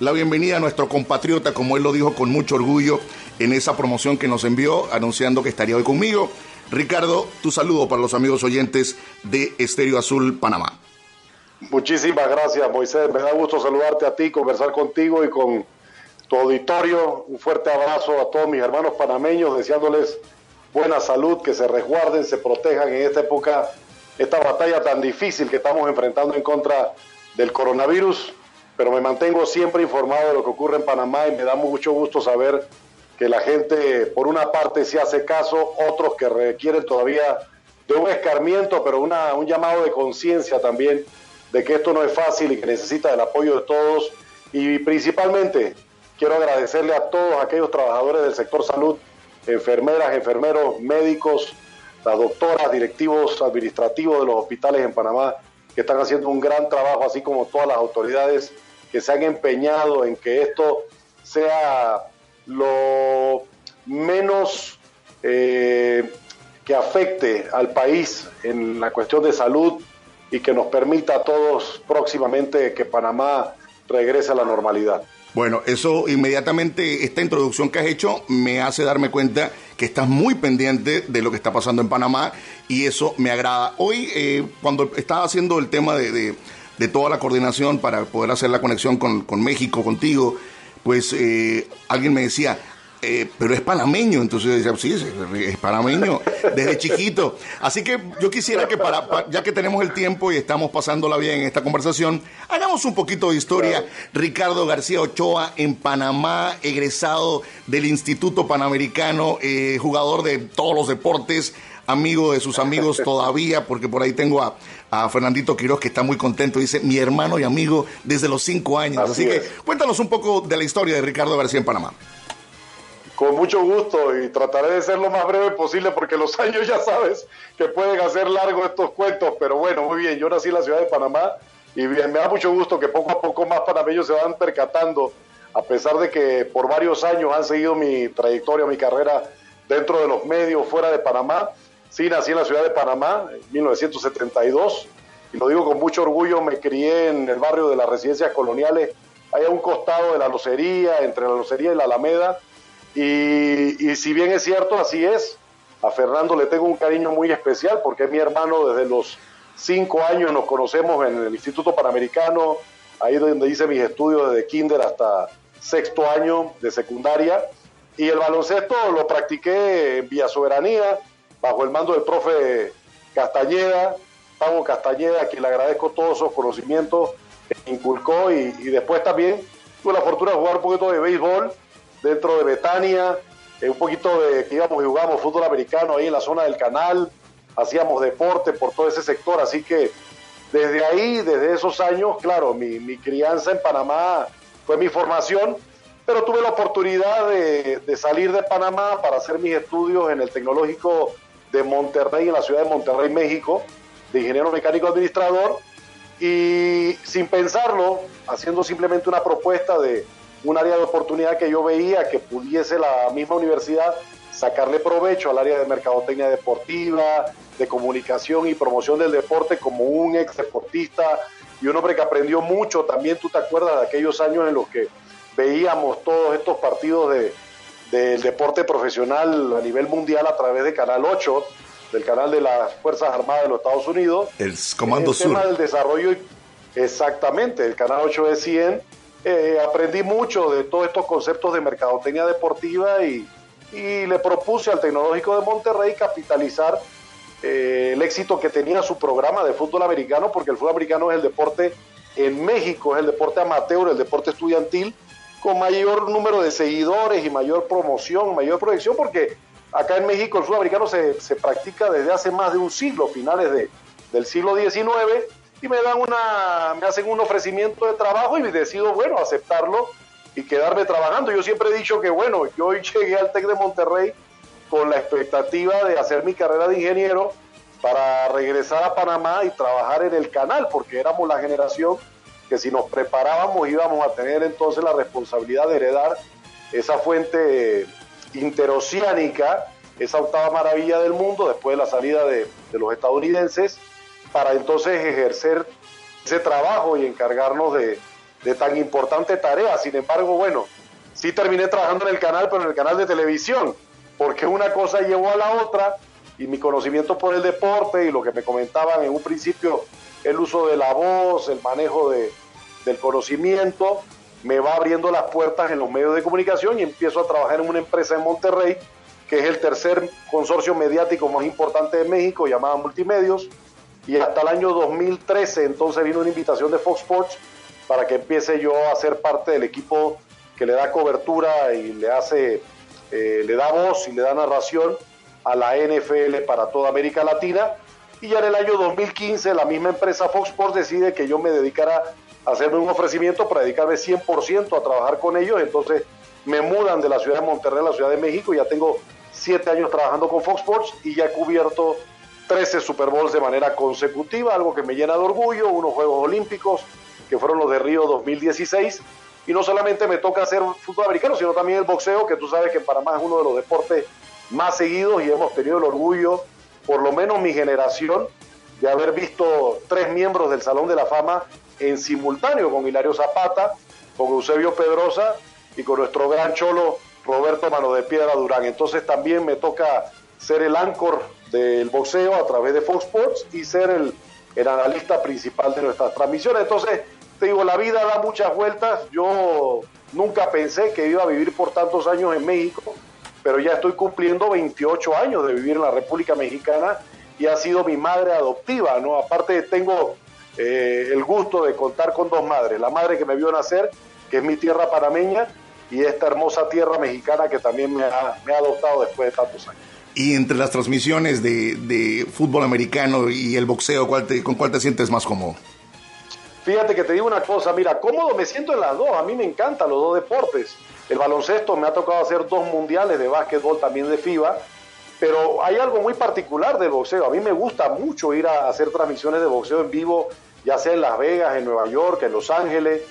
la bienvenida a nuestro compatriota, como él lo dijo con mucho orgullo en esa promoción que nos envió, anunciando que estaría hoy conmigo. Ricardo, tu saludo para los amigos oyentes de Estéreo Azul Panamá. Muchísimas gracias, Moisés. Me da gusto saludarte a ti, conversar contigo y con tu auditorio. Un fuerte abrazo a todos mis hermanos panameños, deseándoles buena salud, que se resguarden, se protejan en esta época, esta batalla tan difícil que estamos enfrentando en contra del coronavirus. Pero me mantengo siempre informado de lo que ocurre en Panamá y me da mucho gusto saber que la gente, por una parte, sí hace caso, otros que requieren todavía de un escarmiento, pero un llamado de conciencia también de que esto no es fácil y que necesita el apoyo de todos. Y principalmente quiero agradecerle a todos aquellos trabajadores del sector salud, enfermeras, enfermeros, médicos, las doctoras, directivos administrativos de los hospitales en Panamá, que están haciendo un gran trabajo, así como todas las autoridades que se han empeñado en que esto sea lo menos que afecte al país en la cuestión de salud y que nos permita a todos próximamente que Panamá regrese a la normalidad. Bueno, eso inmediatamente, esta introducción que has hecho me hace darme cuenta que estás muy pendiente de lo que está pasando en Panamá y eso me agrada. Hoy, cuando estaba haciendo el tema de toda la coordinación para poder hacer la conexión con México, contigo, pues alguien me decía, pero es panameño. Entonces decía, sí, es panameño desde chiquito. Así que yo quisiera que ya que tenemos el tiempo y estamos pasándola bien en esta conversación, hagamos un poquito de historia. Claro. Ricardo García Ochoa en Panamá, egresado del Instituto Panamericano, jugador de todos los deportes, amigo de sus amigos todavía, porque por ahí tengo a Fernandito Quiroz, que está muy contento, dice, mi hermano y amigo desde los 5 años. Así que cuéntanos un poco de la historia de Ricardo García en Panamá. Con mucho gusto, y trataré de ser lo más breve posible porque los años ya sabes que pueden hacer largos estos cuentos, pero bueno, muy bien, yo nací en la ciudad de Panamá y bien, me da mucho gusto que poco a poco más panameños se van percatando, a pesar de que por varios años han seguido mi trayectoria, mi carrera dentro de los medios fuera de Panamá. Sí, nací en la ciudad de Panamá en 1972 y lo digo con mucho orgullo, me crié en el barrio de las residencias coloniales, ahí a un costado de la Locería, entre la Locería y la Alameda. Y si bien es cierto, así es, a Fernando le tengo un cariño muy especial porque es mi hermano desde los 5 años, nos conocemos en el Instituto Panamericano, ahí donde hice mis estudios desde kinder hasta 6º año de secundaria, y el baloncesto lo practiqué en Villa Soberanía, bajo el mando del profe Castañeda, Pablo Castañeda, a quien le agradezco todos esos conocimientos que inculcó, y después también tuve la fortuna de jugar un poquito de béisbol dentro de Betania, un poquito de que íbamos y jugábamos fútbol americano ahí en la zona del Canal, hacíamos deporte por todo ese sector, así que desde ahí, desde esos años, claro, mi crianza en Panamá fue mi formación, pero tuve la oportunidad de salir de Panamá para hacer mis estudios en el Tecnológico de Monterrey, en la ciudad de Monterrey, México, de ingeniero mecánico administrador, y sin pensarlo, haciendo simplemente una propuesta de un área de oportunidad que yo veía que pudiese la misma universidad sacarle provecho al área de mercadotecnia deportiva, de comunicación y promoción del deporte, como un ex deportista y un hombre que aprendió mucho. También tú te acuerdas de aquellos años en los que veíamos todos estos partidos del deporte profesional a nivel mundial a través de Canal 8, del canal de las Fuerzas Armadas de los Estados Unidos. El Comando Sur. El tema del desarrollo, exactamente, el Canal 8 de 100. Aprendí mucho de todos estos conceptos de mercadotecnia deportiva y le propuse al Tecnológico de Monterrey capitalizar el éxito que tenía su programa de fútbol americano, porque el fútbol americano es el deporte en México, es el deporte amateur, el deporte estudiantil, con mayor número de seguidores y mayor promoción, mayor proyección, porque acá en México el fútbol americano se practica desde hace más de un siglo, finales del siglo XIX, y me hacen un ofrecimiento de trabajo y decido, bueno, aceptarlo y quedarme trabajando. Yo siempre he dicho que, bueno, yo llegué al TEC de Monterrey con la expectativa de hacer mi carrera de ingeniero para regresar a Panamá y trabajar en el canal, porque éramos la generación que si nos preparábamos íbamos a tener entonces la responsabilidad de heredar esa fuente interoceánica, esa octava maravilla del mundo, después de la salida de los estadounidenses, para entonces ejercer ese trabajo y encargarnos de de tan importante tarea. Sin embargo, bueno, sí terminé trabajando en el canal, pero en el canal de televisión, porque una cosa llevó a la otra, y mi conocimiento por el deporte y lo que me comentaban en un principio, el uso de la voz, el manejo del conocimiento, me va abriendo las puertas en los medios de comunicación y empiezo a trabajar en una empresa en Monterrey, que es el tercer consorcio mediático más importante de México, llamada Multimedios, y hasta el año 2013 entonces vino una invitación de Fox Sports para que empiece yo a ser parte del equipo que le da cobertura y le da voz y le da narración a la NFL para toda América Latina. Y ya en el año 2015 la misma empresa Fox Sports decide que yo me dedicara a hacerme un ofrecimiento para dedicarme 100% a trabajar con ellos. Entonces me mudan de la ciudad de Monterrey a la Ciudad de México. Ya tengo 7 años trabajando con Fox Sports y ya he cubierto 13 Super Bowls de manera consecutiva, algo que me llena de orgullo, unos Juegos Olímpicos que fueron los de Río 2016. Y no solamente me toca hacer fútbol americano, sino también el boxeo, que tú sabes que en Panamá es uno de los deportes más seguidos y hemos tenido el orgullo, por lo menos mi generación, de haber visto 3 miembros del Salón de la Fama en simultáneo, con Hilario Zapata, con Eusebio Pedrosa y con nuestro gran cholo Roberto Mano de Piedra Durán. Entonces también me toca ser el anchor del boxeo a través de Fox Sports y ser el analista principal de nuestras transmisiones. Entonces, te digo, la vida da muchas vueltas. Yo nunca pensé que iba a vivir por tantos años en México, pero ya estoy cumpliendo 28 años de vivir en la República Mexicana y ha sido mi madre adoptiva, ¿no? Aparte tengo el gusto de contar con 2 madres, la madre que me vio nacer, que es mi tierra panameña, y esta hermosa tierra mexicana que también me ha adoptado después de tantos años. Y entre las transmisiones de fútbol americano y el boxeo, ¿con cuál te sientes más cómodo? Fíjate que te digo una cosa, mira, cómodo me siento en las dos, a mí me encantan los dos deportes. El baloncesto, me ha tocado hacer 2 mundiales de básquetbol también de FIBA, pero hay algo muy particular del boxeo. A mí me gusta mucho ir a hacer transmisiones de boxeo en vivo, ya sea en Las Vegas, en Nueva York, en Los Ángeles,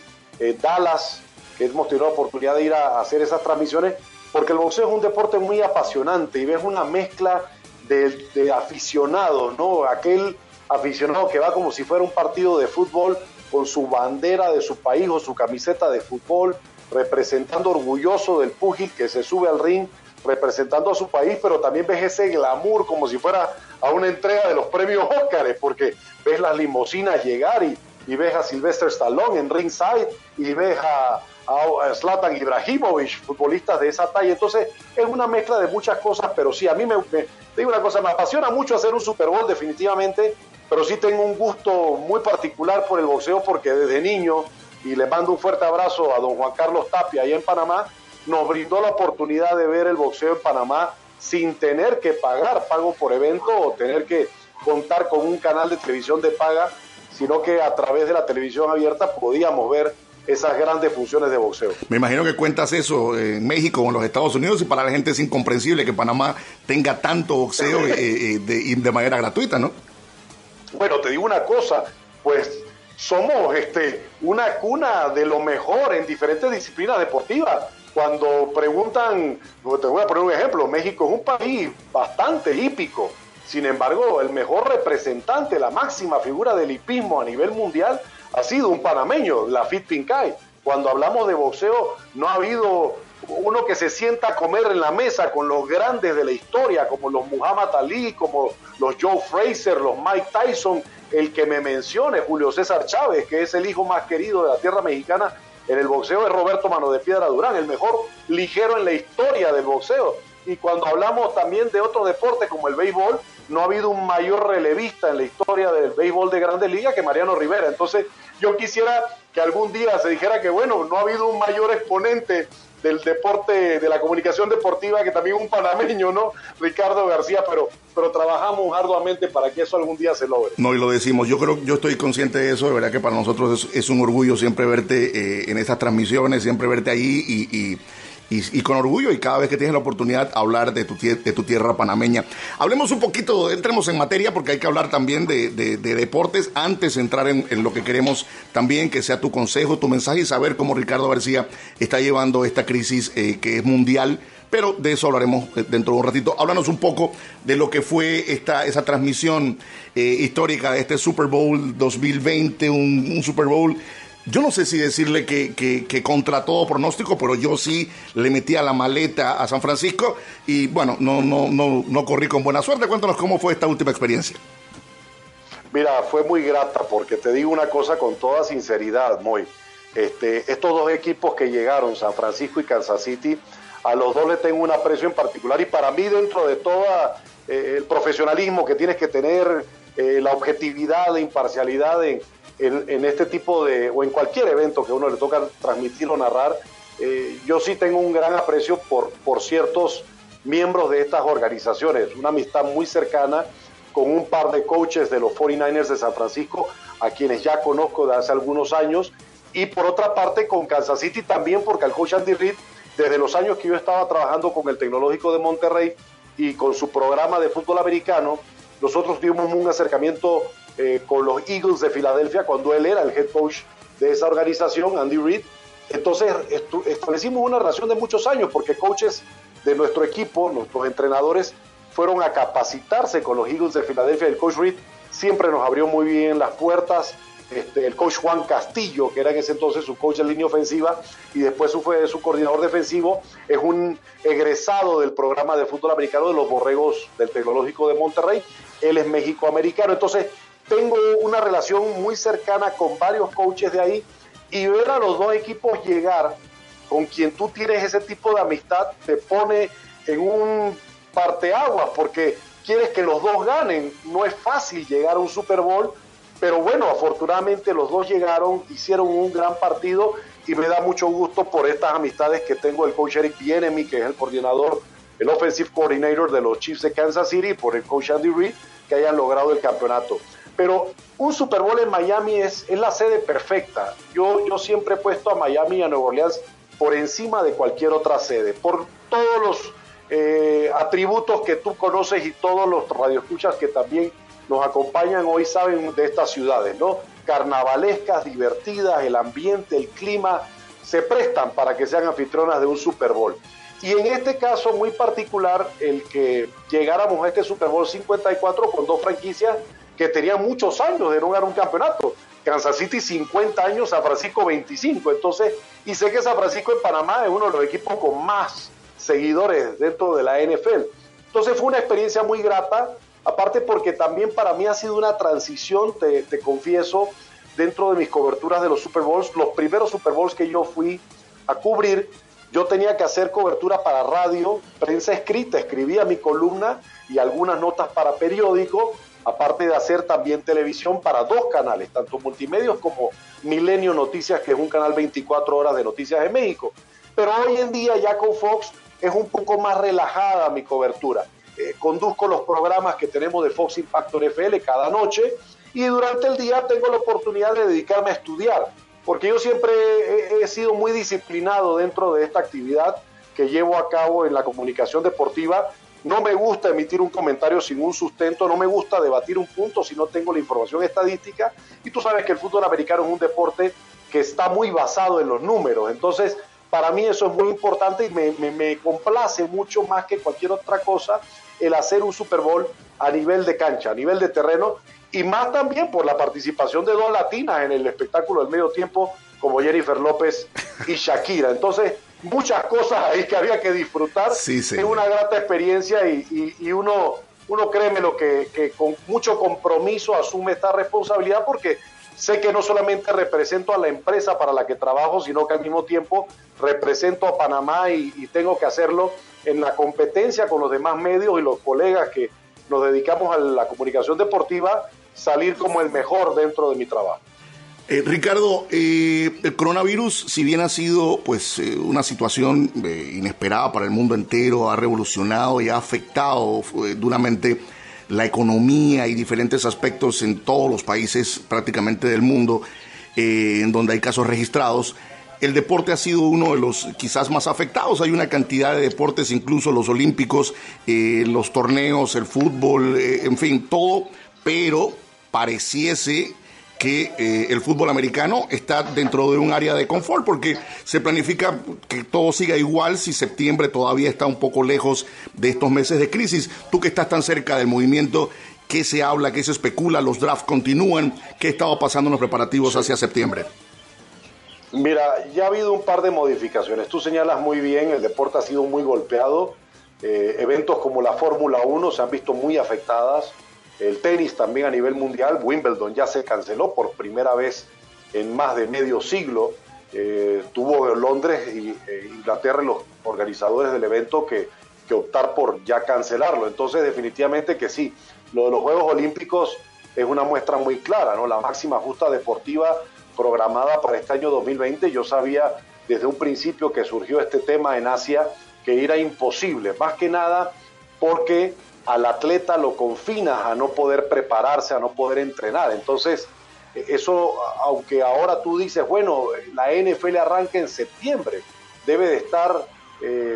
Dallas, que hemos tenido la oportunidad de ir a hacer esas transmisiones, porque el boxeo es un deporte muy apasionante y ves una mezcla de aficionados, ¿no? Aquel aficionado que va como si fuera un partido de fútbol con su bandera de su país o su camiseta de fútbol, representando orgulloso del púgil que se sube al ring, representando a su país, pero también ves ese glamour como si fuera a una entrega de los premios Óscar, porque ves las limusinas llegar y ves a Sylvester Stallone en ringside y ves a Zlatan Ibrahimovic, futbolistas de esa talla. Entonces es una mezcla de muchas cosas, pero sí, a mí te digo una cosa, me apasiona mucho hacer un Super Bowl definitivamente, pero sí tengo un gusto muy particular por el boxeo porque desde niño, y le mando un fuerte abrazo a don Juan Carlos Tapia allá en Panamá, nos brindó la oportunidad de ver el boxeo en Panamá sin tener que pagar pago por evento o tener que contar con un canal de televisión de paga, sino que a través de la televisión abierta podíamos ver esas grandes funciones de boxeo. Me imagino que cuentas eso en México o en los Estados Unidos, y para la gente es incomprensible que Panamá tenga tanto boxeo de manera gratuita, ¿no? Bueno, te digo una cosa, pues somos una cuna de lo mejor en diferentes disciplinas deportivas. Cuando preguntan, te voy a poner un ejemplo, México es un país bastante hípico, sin embargo, el mejor representante, la máxima figura del hipismo a nivel mundial ha sido un panameño, Lafit Pincay. Cuando hablamos de boxeo, no ha habido uno que se sienta a comer en la mesa con los grandes de la historia, como los Muhammad Ali, como los Joe Frazier, los Mike Tyson, el que me mencione, Julio César Chávez, que es el hijo más querido de la tierra mexicana en el boxeo, es Roberto Mano de Piedra Durán, el mejor ligero en la historia del boxeo. Y cuando hablamos también de otros deportes como el béisbol, no ha habido un mayor relevista en la historia del béisbol de Grandes Ligas que Mariano Rivera. Entonces yo quisiera que algún día se dijera que bueno, no ha habido un mayor exponente del deporte, de la comunicación deportiva, que también un panameño, ¿no? Ricardo García, pero trabajamos arduamente para que eso algún día se logre. No, y lo decimos, yo estoy consciente de eso, de verdad que para nosotros es un orgullo siempre verte en estas transmisiones, siempre verte ahí y con orgullo, y cada vez que tienes la oportunidad hablar de tu tierra panameña. Hablemos un poquito, entremos en materia, porque hay que hablar también de deportes antes de entrar en lo que queremos también, que sea tu consejo, tu mensaje, y saber cómo Ricardo García está llevando esta crisis que es mundial, pero de eso hablaremos dentro de un ratito. Háblanos un poco de lo que fue esa transmisión histórica de este Super Bowl 2020, un Super Bowl Yo no sé si decirle que contra todo pronóstico, pero yo sí le metí a la maleta a San Francisco y bueno, no corrí con buena suerte. Cuéntanos cómo fue esta última experiencia. Mira, fue muy grata porque te digo una cosa con toda sinceridad, Moy. Estos dos equipos que llegaron, San Francisco y Kansas City, a los dos les tengo un aprecio en particular y para mí dentro de todo el profesionalismo que tienes que tener, la objetividad, la imparcialidad en este tipo de, o en cualquier evento que a uno le toca transmitir o narrar, yo sí tengo un gran aprecio por ciertos miembros de estas organizaciones, una amistad muy cercana con un par de coaches de los 49ers de San Francisco, a quienes ya conozco de hace algunos años, y por otra parte con Kansas City también, porque al coach Andy Reid, desde los años que yo estaba trabajando con el Tecnológico de Monterrey y con su programa de fútbol americano, nosotros tuvimos un acercamiento con los Eagles de Filadelfia cuando él era el head coach de esa organización, Andy Reid. Entonces establecimos una relación de muchos años porque coaches de nuestro equipo, nuestros entrenadores, fueron a capacitarse con los Eagles de Filadelfia. El coach Reid siempre nos abrió muy bien las puertas. El coach Juan Castillo, que era en ese entonces su coach de línea ofensiva y después fue su coordinador defensivo, es un egresado del programa de fútbol americano de los Borregos del Tecnológico de Monterrey. Él es mexicoamericano, entonces tengo una relación muy cercana con varios coaches de ahí y ver a los dos equipos llegar con quien tú tienes ese tipo de amistad te pone en un parteaguas porque quieres que los dos ganen. No es fácil llegar a un Super Bowl, pero bueno, afortunadamente los dos llegaron, hicieron un gran partido y me da mucho gusto por estas amistades que tengo el coach Eric Bieniemy, que es el coordinador, el offensive coordinator de los Chiefs de Kansas City, por el coach Andy Reid, que hayan logrado el campeonato. Pero un Super Bowl en Miami es la sede perfecta. Yo siempre he puesto a Miami y a Nueva Orleans por encima de cualquier otra sede, por todos los atributos que tú conoces y todos los radioescuchas que también nos acompañan hoy saben de estas ciudades, ¿no? Carnavalescas, divertidas, el ambiente, el clima, se prestan para que sean anfitrionas de un Super Bowl. Y en este caso muy particular, el que llegáramos a este Super Bowl 54 con dos franquicias que tenían muchos años de no ganar un campeonato. Kansas City 50 años, San Francisco 25. Entonces, y sé que San Francisco en Panamá es uno de los equipos con más seguidores dentro de la NFL. Entonces fue una experiencia muy grata, aparte porque también para mí ha sido una transición, te confieso, dentro de mis coberturas de los Super Bowls. Los primeros Super Bowls que yo fui a cubrir, yo tenía que hacer cobertura para radio, prensa escrita, escribía mi columna y algunas notas para periódico, aparte de hacer también televisión para dos canales, tanto multimedios como Milenio Noticias, que es un canal 24 horas de noticias de México. Pero hoy en día ya con Fox es un poco más relajada mi cobertura. Conduzco los programas que tenemos de Fox Impacto NFL cada noche y durante el día tengo la oportunidad de dedicarme a estudiar, porque yo siempre he sido muy disciplinado dentro de esta actividad que llevo a cabo en la comunicación deportiva. No me gusta emitir un comentario sin un sustento, no me gusta debatir un punto si no tengo la información estadística, y tú sabes que el fútbol americano es un deporte que está muy basado en los números. Entonces para mí eso es muy importante y me complace mucho más que cualquier otra cosa el hacer un Super Bowl a nivel de cancha, a nivel de terreno, y más también por la participación de dos latinas en el espectáculo del medio tiempo, como Jennifer López y Shakira. Entonces, muchas cosas ahí que había que disfrutar. Sí, es una grata experiencia y uno créeme lo que con mucho compromiso asume esta responsabilidad, porque sé que no solamente represento a la empresa para la que trabajo, sino que al mismo tiempo represento a Panamá y tengo que hacerlo en la competencia con los demás medios y los colegas que nos dedicamos a la comunicación deportiva, salir como el mejor dentro de mi trabajo. Ricardo, el coronavirus, si bien ha sido pues una situación inesperada para el mundo entero, ha revolucionado y ha afectado duramente la economía y diferentes aspectos en todos los países prácticamente del mundo, en donde hay casos registrados. El deporte ha sido uno de los quizás más afectados. Hay una cantidad de deportes, incluso los olímpicos, los torneos, el fútbol, en fin, todo, pero pareciese que el fútbol americano está dentro de un área de confort, porque se planifica que todo siga igual si septiembre todavía está un poco lejos de estos meses de crisis. Tú que estás tan cerca del movimiento, ¿qué se habla, qué se especula? ¿Los drafts continúan? ¿Qué estaba pasando en los preparativos hacia septiembre? Mira, ya ha habido un par de modificaciones. Tú señalas muy bien, el deporte ha sido muy golpeado. Eventos como la Fórmula 1 se han visto muy afectadas. El tenis también a nivel mundial. Wimbledon ya se canceló por primera vez en más de medio siglo. Tuvo Londres e Inglaterra, los organizadores del evento, que optar por ya cancelarlo. Entonces, definitivamente que sí. Lo de los Juegos Olímpicos es una muestra muy clara, ¿no? La máxima justa deportiva programada para este año 2020. Yo sabía desde un principio que surgió este tema en Asia que era imposible, más que nada porque al atleta lo confinas a no poder prepararse, a no poder entrenar. Entonces, eso, aunque ahora tú dices, bueno, la NFL arranca en septiembre, debe de estar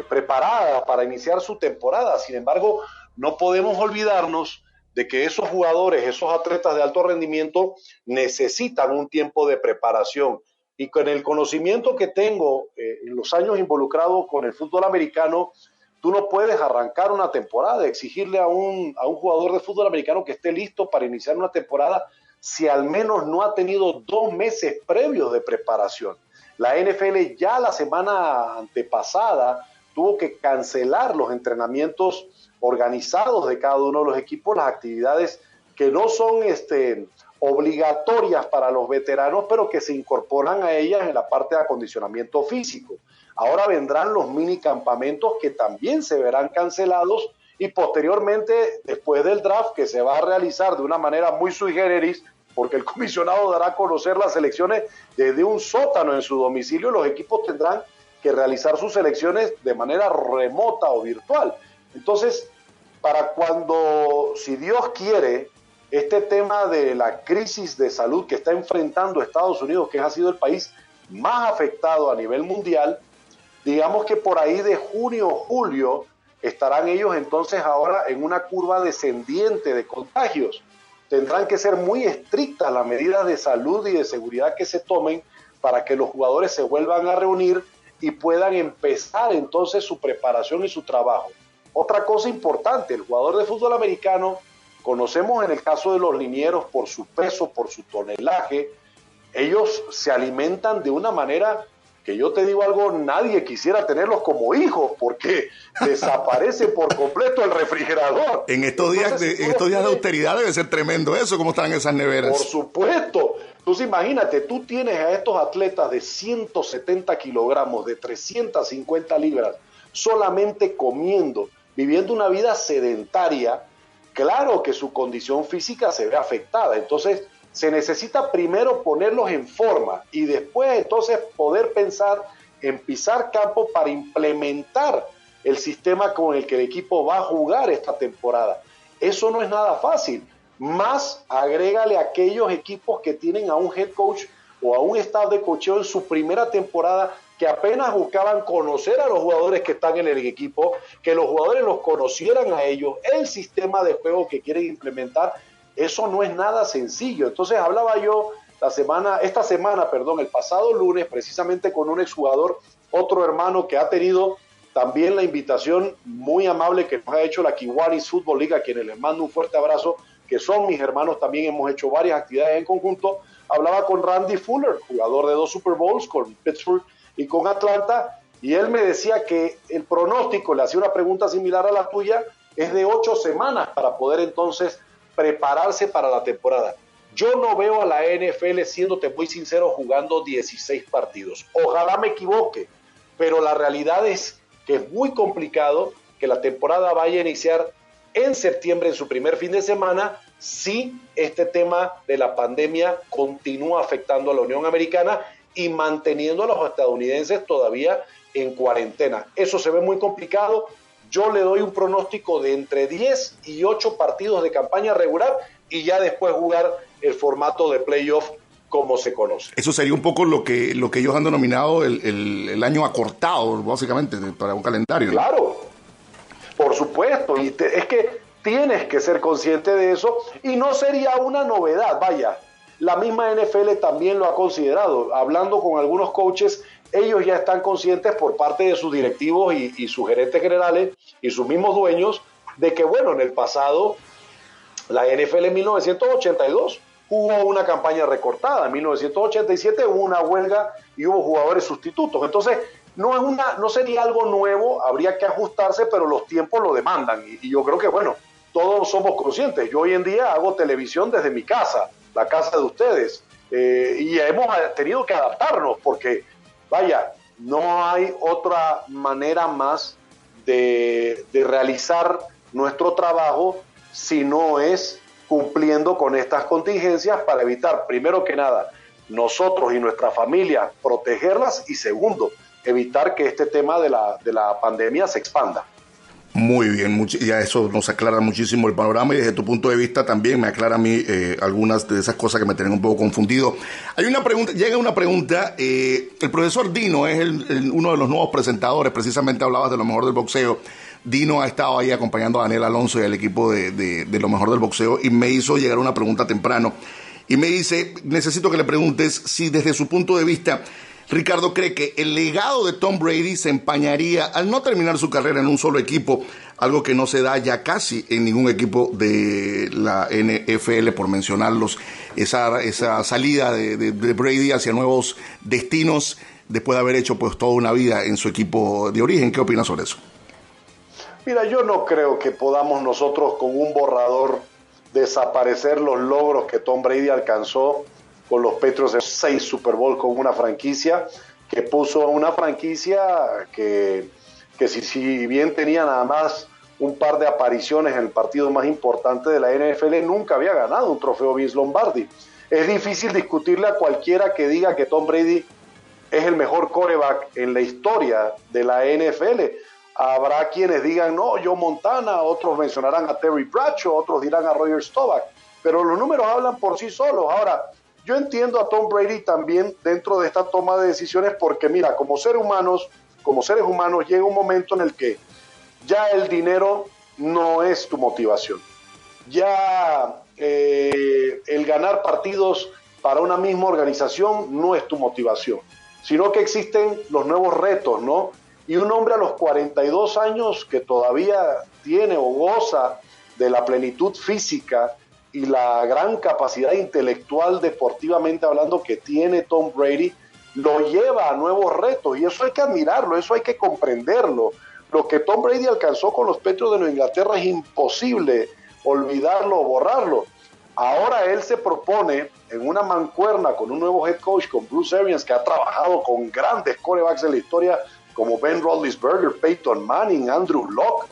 preparada para iniciar su temporada. Sin embargo, no podemos olvidarnos de que esos jugadores, esos atletas de alto rendimiento necesitan un tiempo de preparación. Y con el conocimiento que tengo en los años involucrados con el fútbol americano, tú no puedes arrancar una temporada, exigirle a un jugador de fútbol americano que esté listo para iniciar una temporada si al menos no ha tenido 2 meses previos de preparación. La NFL ya la semana antepasada tuvo que cancelar los entrenamientos organizados de cada uno de los equipos, las actividades que no son obligatorias para los veteranos, pero que se incorporan a ellas en la parte de acondicionamiento físico. Ahora vendrán los mini campamentos que también se verán cancelados y posteriormente, después del draft, que se va a realizar de una manera muy sui generis, porque el comisionado dará a conocer las selecciones desde un sótano en su domicilio, los equipos tendrán que realizar sus selecciones de manera remota o virtual. Entonces, para cuando, si Dios quiere, este tema de la crisis de salud que está enfrentando Estados Unidos, que ha sido el país más afectado a nivel mundial, digamos que por ahí de junio o julio estarán ellos entonces ahora en una curva descendiente de contagios. Tendrán que ser muy estrictas las medidas de salud y de seguridad que se tomen para que los jugadores se vuelvan a reunir y puedan empezar entonces su preparación y su trabajo. Otra cosa importante, el jugador de fútbol americano, conocemos en el caso de los linieros por su peso, por su tonelaje, ellos se alimentan de una manera que yo te digo algo, nadie quisiera tenerlos como hijos porque desaparece por completo el refrigerador. En estos días, de austeridad debe ser tremendo eso, cómo están esas neveras. Por supuesto. Entonces imagínate, tú tienes a estos atletas de 170 kilogramos, de 350 libras, solamente comiendo, viviendo una vida sedentaria. Claro que su condición física se ve afectada. Entonces se necesita primero ponerlos en forma y después entonces poder pensar en pisar campo para implementar el sistema con el que el equipo va a jugar esta temporada. Eso no es nada fácil. Más agrégale a aquellos equipos que tienen a un head coach o a un staff de coacheo en su primera temporada que apenas buscaban conocer a los jugadores que están en el equipo, que los jugadores los conocieran a ellos, el sistema de juego que quieren implementar. Eso no es nada sencillo. Entonces hablaba yo el pasado lunes, precisamente con un exjugador, otro hermano que ha tenido también la invitación muy amable que nos ha hecho la Kiwanis Football League, a quienes les mando un fuerte abrazo, que son mis hermanos también, hemos hecho varias actividades en conjunto. Hablaba con Randy Fuller, jugador de 2 Super Bowls con Pittsburgh y con Atlanta, y él me decía que el pronóstico, le hacía una pregunta similar a la tuya, es de 8 semanas para poder entonces prepararse para la temporada. Yo no veo a la NFL, siéndote muy sincero, jugando 16 partidos. Ojalá me equivoque, pero la realidad es que es muy complicado que la temporada vaya a iniciar en septiembre, en su primer fin de semana, si este tema de la pandemia continúa afectando a la Unión Americana y manteniendo a los estadounidenses todavía en cuarentena. Eso se ve muy complicado. Yo le doy un pronóstico de entre 10 y 8 partidos de campaña regular y ya después jugar el formato de playoff como se conoce. Eso sería un poco lo que ellos han denominado el año acortado, básicamente, para un calendario. Claro, por supuesto. Y es que tienes que ser consciente de eso y no sería una novedad, vaya. La misma NFL también lo ha considerado. Hablando con algunos coaches, ellos ya están conscientes por parte de sus directivos y sus gerentes generales y sus mismos dueños de que, bueno, en el pasado, la NFL en 1982 jugó una campaña recortada. En 1987 hubo una huelga y hubo jugadores sustitutos. Entonces, no sería algo nuevo, habría que ajustarse, pero los tiempos lo demandan. Y yo creo que, bueno, todos somos conscientes. Yo hoy en día hago televisión desde mi casa, la casa de ustedes, y hemos tenido que adaptarnos porque, vaya, no hay otra manera más de realizar nuestro trabajo si no es cumpliendo con estas contingencias para evitar, primero que nada, nosotros y nuestra familia protegerlas y segundo, evitar que este tema de la pandemia se expanda. Muy bien, ya eso nos aclara muchísimo el panorama y desde tu punto de vista también me aclara a mí algunas de esas cosas que me tenían un poco confundido. Llega una pregunta, el profesor Dino es uno de los nuevos presentadores, precisamente hablabas de lo mejor del boxeo. Dino ha estado ahí acompañando a Daniel Alonso y al equipo de lo mejor del boxeo y me hizo llegar una pregunta temprano y me dice, necesito que le preguntes si desde su punto de vista Ricardo cree que el legado de Tom Brady se empañaría al no terminar su carrera en un solo equipo, algo que no se da ya casi en ningún equipo de la NFL, por mencionarlos, esa salida de Brady hacia nuevos destinos después de haber hecho pues toda una vida en su equipo de origen. ¿Qué opinas sobre eso? Mira, yo no creo que podamos nosotros con un borrador desaparecer los logros que Tom Brady alcanzó con los Patriots en 6 Super Bowl con una franquicia que puso una franquicia que si bien tenía nada más un par de apariciones en el partido más importante de la NFL, nunca había ganado un trofeo Vince Lombardi. Es difícil discutirle a cualquiera que diga que Tom Brady es el mejor quarterback en la historia de la NFL. Habrá quienes digan, no, Joe Montana, otros mencionarán a Terry Bradshaw, otros dirán a Roger Staubach, pero los números hablan por sí solos. Ahora, yo entiendo a Tom Brady también dentro de esta toma de decisiones porque, mira, como seres humanos llega un momento en el que ya el dinero no es tu motivación. Ya el ganar partidos para una misma organización no es tu motivación, sino que existen los nuevos retos, ¿no? Y un hombre a los 42 años que todavía tiene o goza de la plenitud física y la gran capacidad intelectual deportivamente hablando que tiene Tom Brady, lo lleva a nuevos retos y eso hay que admirarlo, eso hay que comprenderlo. Lo que Tom Brady alcanzó con los Patriots de Nueva Inglaterra es imposible olvidarlo o borrarlo. Ahora él se propone en una mancuerna con un nuevo head coach, con Bruce Arians, que ha trabajado con grandes quarterbacks en la historia como Ben Roethlisberger, Peyton Manning, Andrew Luck.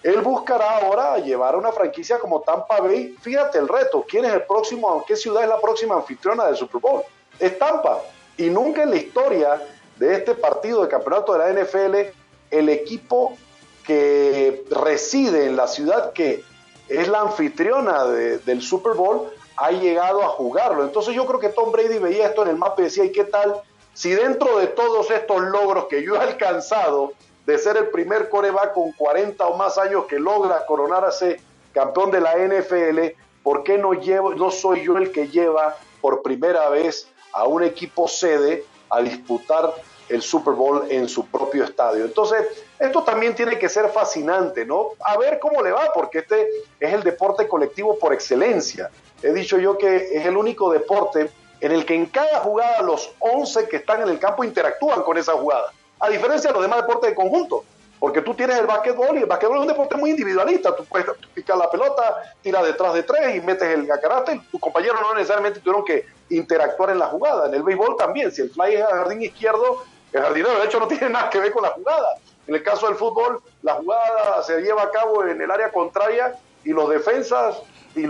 Él buscará ahora llevar a una franquicia como Tampa Bay. Fíjate el reto, ¿quién es el próximo, qué ciudad es la próxima anfitriona del Super Bowl? Es Tampa. Y nunca en la historia de este partido de campeonato de la NFL, el equipo que reside en la ciudad que es la anfitriona del Super Bowl ha llegado a jugarlo. Entonces yo creo que Tom Brady veía esto en el mapa y decía, ¿y qué tal si dentro de todos estos logros que yo he alcanzado de ser el primer quarterback con 40 o más años que logra coronarse campeón de la NFL, ¿por qué no soy yo el que lleva por primera vez a un equipo sede a disputar el Super Bowl en su propio estadio? Entonces, esto también tiene que ser fascinante, ¿no? A ver cómo le va, porque este es el deporte colectivo por excelencia. He dicho yo que es el único deporte en el que en cada jugada los 11 que están en el campo interactúan con esa jugada, a diferencia de los demás deportes de conjunto, porque tú tienes el básquetbol y el básquetbol es un deporte muy individualista. Tú puedes picar la pelota, tiras detrás de 3 y metes el canasta y tus compañeros no necesariamente tuvieron que interactuar en la jugada. En el béisbol también, si el fly es al jardín izquierdo, el jardinero de hecho no tiene nada que ver con la jugada. En el caso del fútbol, la jugada se lleva a cabo en el área contraria y los defensas y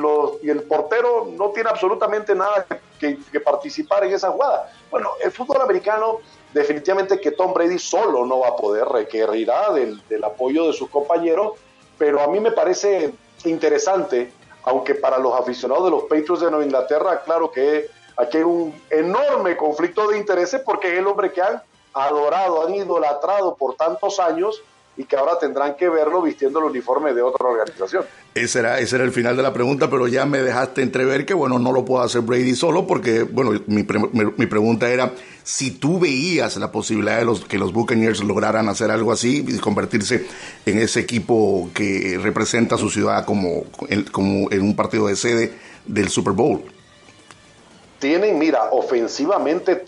el portero no tiene absolutamente nada que participar en esa jugada. Bueno, el fútbol americano definitivamente que Tom Brady solo no va a poder, requerirá del apoyo de sus compañeros, pero a mí me parece interesante, aunque para los aficionados de los Patriots de Nueva Inglaterra, claro que aquí hay un enorme conflicto de intereses porque es el hombre que han adorado, han idolatrado por tantos años y que ahora tendrán que verlo vistiendo el uniforme de otra organización. Ese era el final de la pregunta, pero ya me dejaste entrever que, bueno, no lo puede hacer Brady solo porque, bueno, mi pregunta era si tú veías la posibilidad de que los Buccaneers lograran hacer algo así y convertirse en ese equipo que representa a su ciudad como en un partido de sede del Super Bowl. tienen, mira, ofensivamente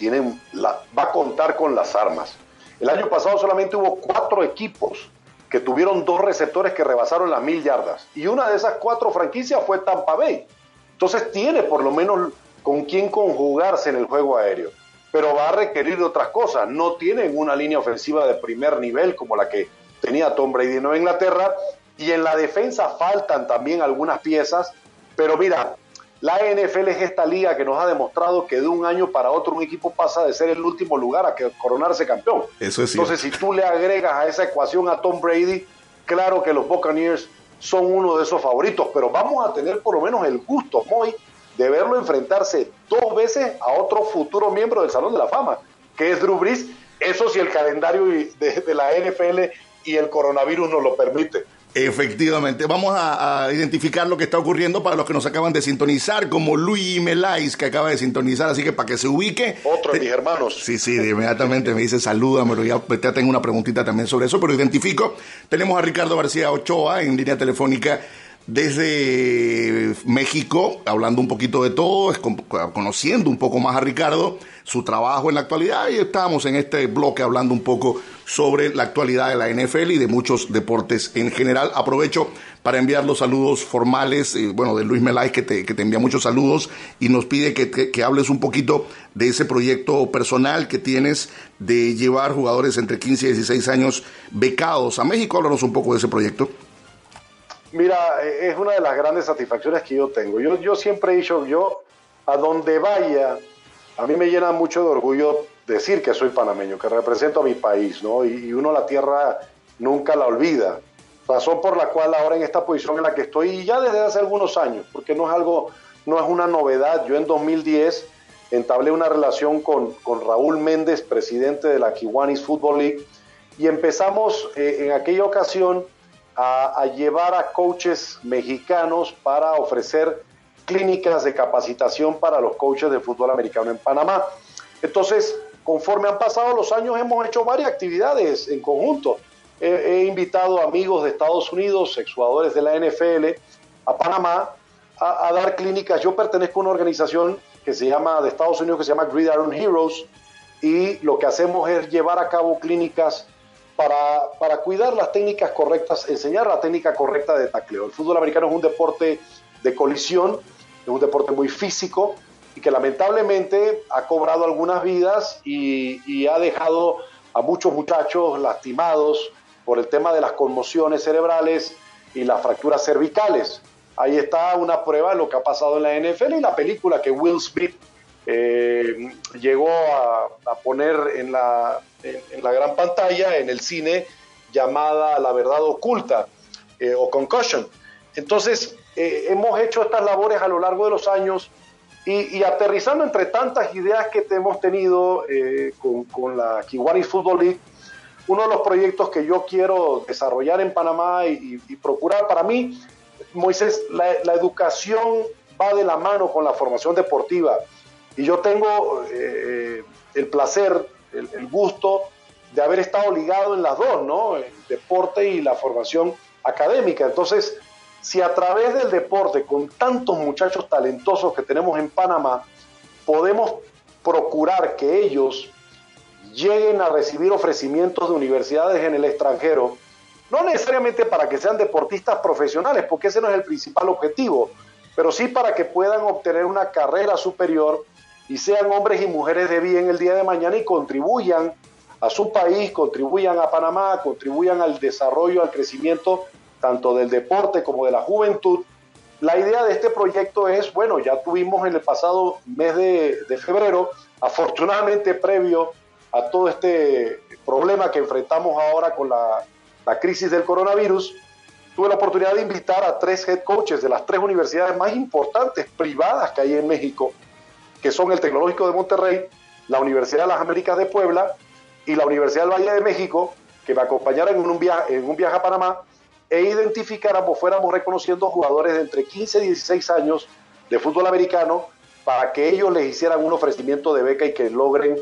va a contar con las armas. El año pasado solamente hubo 4 equipos que tuvieron 2 receptores que rebasaron las 1000 yardas. Y una de esas 4 franquicias fue Tampa Bay. Entonces tiene por lo menos con quién conjugarse en el juego aéreo. Pero va a requerir de otras cosas. No tienen una línea ofensiva de primer nivel como la que tenía Tom Brady en Nueva Inglaterra. Y en la defensa faltan también algunas piezas. Pero mira, la NFL es esta liga que nos ha demostrado que de un año para otro un equipo pasa de ser el último lugar a coronarse campeón. Eso es cierto. Entonces, si tú le agregas a esa ecuación a Tom Brady, claro que los Buccaneers son uno de esos favoritos, pero vamos a tener por lo menos el gusto, Moy, de verlo enfrentarse 2 veces a otro futuro miembro del Salón de la Fama, que es Drew Brees. Eso si el calendario de la NFL y el coronavirus nos lo permite. Efectivamente, vamos a identificar lo que está ocurriendo para los que nos acaban de sintonizar, como Luis Melais, que acaba de sintonizar, así que para que se ubique. Otro de mis hermanos. Sí, inmediatamente me dice salúdamelo, ya tengo una preguntita también sobre eso, pero identifico. Tenemos a Ricardo García Ochoa en línea telefónica desde México, hablando un poquito de todo, conociendo un poco más a Ricardo, su trabajo en la actualidad, y estamos en este bloque hablando un poco sobre la actualidad de la NFL y de muchos deportes en general. Aprovecho para enviar los saludos formales, de Luis Melais, que te envía muchos saludos y nos pide que hables un poquito de ese proyecto personal que tienes de llevar jugadores entre 15 y 16 años becados a México. Háblanos un poco de ese proyecto. Mira, es una de las grandes satisfacciones que yo tengo. Yo siempre he dicho, a donde vaya, a mí me llena mucho de orgullo decir que soy panameño, que represento a mi país, ¿no? Y uno la tierra nunca la olvida. Razón por la cual ahora en esta posición en la que estoy, y ya desde hace algunos años, porque no es una novedad. Yo en 2010 entablé una relación con Raúl Méndez, presidente de la Kiwanis Football League, y empezamos en aquella ocasión a llevar a coaches mexicanos para ofrecer clínicas de capacitación para los coaches de fútbol americano en Panamá. Entonces, conforme han pasado los años, hemos hecho varias actividades en conjunto. He invitado amigos de Estados Unidos, exjugadores de la NFL, a Panamá a dar clínicas. Yo pertenezco a una organización de Estados Unidos que se llama Gridiron Heroes, y lo que hacemos es llevar a cabo clínicas para cuidar las técnicas correctas, enseñar la técnica correcta de tacleo. El fútbol americano es un deporte de colisión, es un deporte muy físico y que lamentablemente ha cobrado algunas vidas y ha dejado a muchos muchachos lastimados por el tema de las conmociones cerebrales y las fracturas cervicales. Ahí está una prueba de lo que ha pasado en la NFL y la película que Will Smith llegó a poner en la gran pantalla, en el cine, llamada La Verdad Oculta o Concussion. Entonces, hemos hecho estas labores a lo largo de los años y aterrizando entre tantas ideas que hemos tenido con la Kiwanis Football League, uno de los proyectos que yo quiero desarrollar en Panamá y procurar, para mí, Moisés, la educación va de la mano con la formación deportiva. Y yo tengo el placer, el gusto de haber estado ligado en las dos, ¿no? El deporte y la formación académica. Entonces, si a través del deporte, con tantos muchachos talentosos que tenemos en Panamá, podemos procurar que ellos lleguen a recibir ofrecimientos de universidades en el extranjero, no necesariamente para que sean deportistas profesionales, porque ese no es el principal objetivo, pero sí para que puedan obtener una carrera superior y sean hombres y mujeres de bien el día de mañana y contribuyan a su país, contribuyan a Panamá, contribuyan al desarrollo, al crecimiento tanto del deporte como de la juventud. La idea de este proyecto es, ya tuvimos en el pasado mes de febrero, afortunadamente previo a todo este problema que enfrentamos ahora con la crisis del coronavirus, tuve la oportunidad de invitar a 3 head coaches de las 3 universidades más importantes privadas que hay en México, que son el Tecnológico de Monterrey, la Universidad de las Américas de Puebla y la Universidad del Valle de México, que me acompañaran en un viaje a Panamá e identificáramos, fuéramos reconociendo jugadores de entre 15 y 16 años de fútbol americano para que ellos les hicieran un ofrecimiento de beca y que logren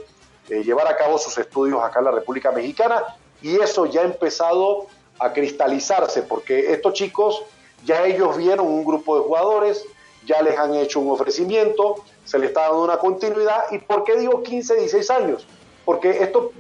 llevar a cabo sus estudios acá en la República Mexicana. Y eso ya ha empezado a cristalizarse, porque estos chicos ya ellos vieron un grupo de jugadores, ya les han hecho un ofrecimiento, se les está dando una continuidad. ¿Y por qué digo 15, 16 años? Porque esto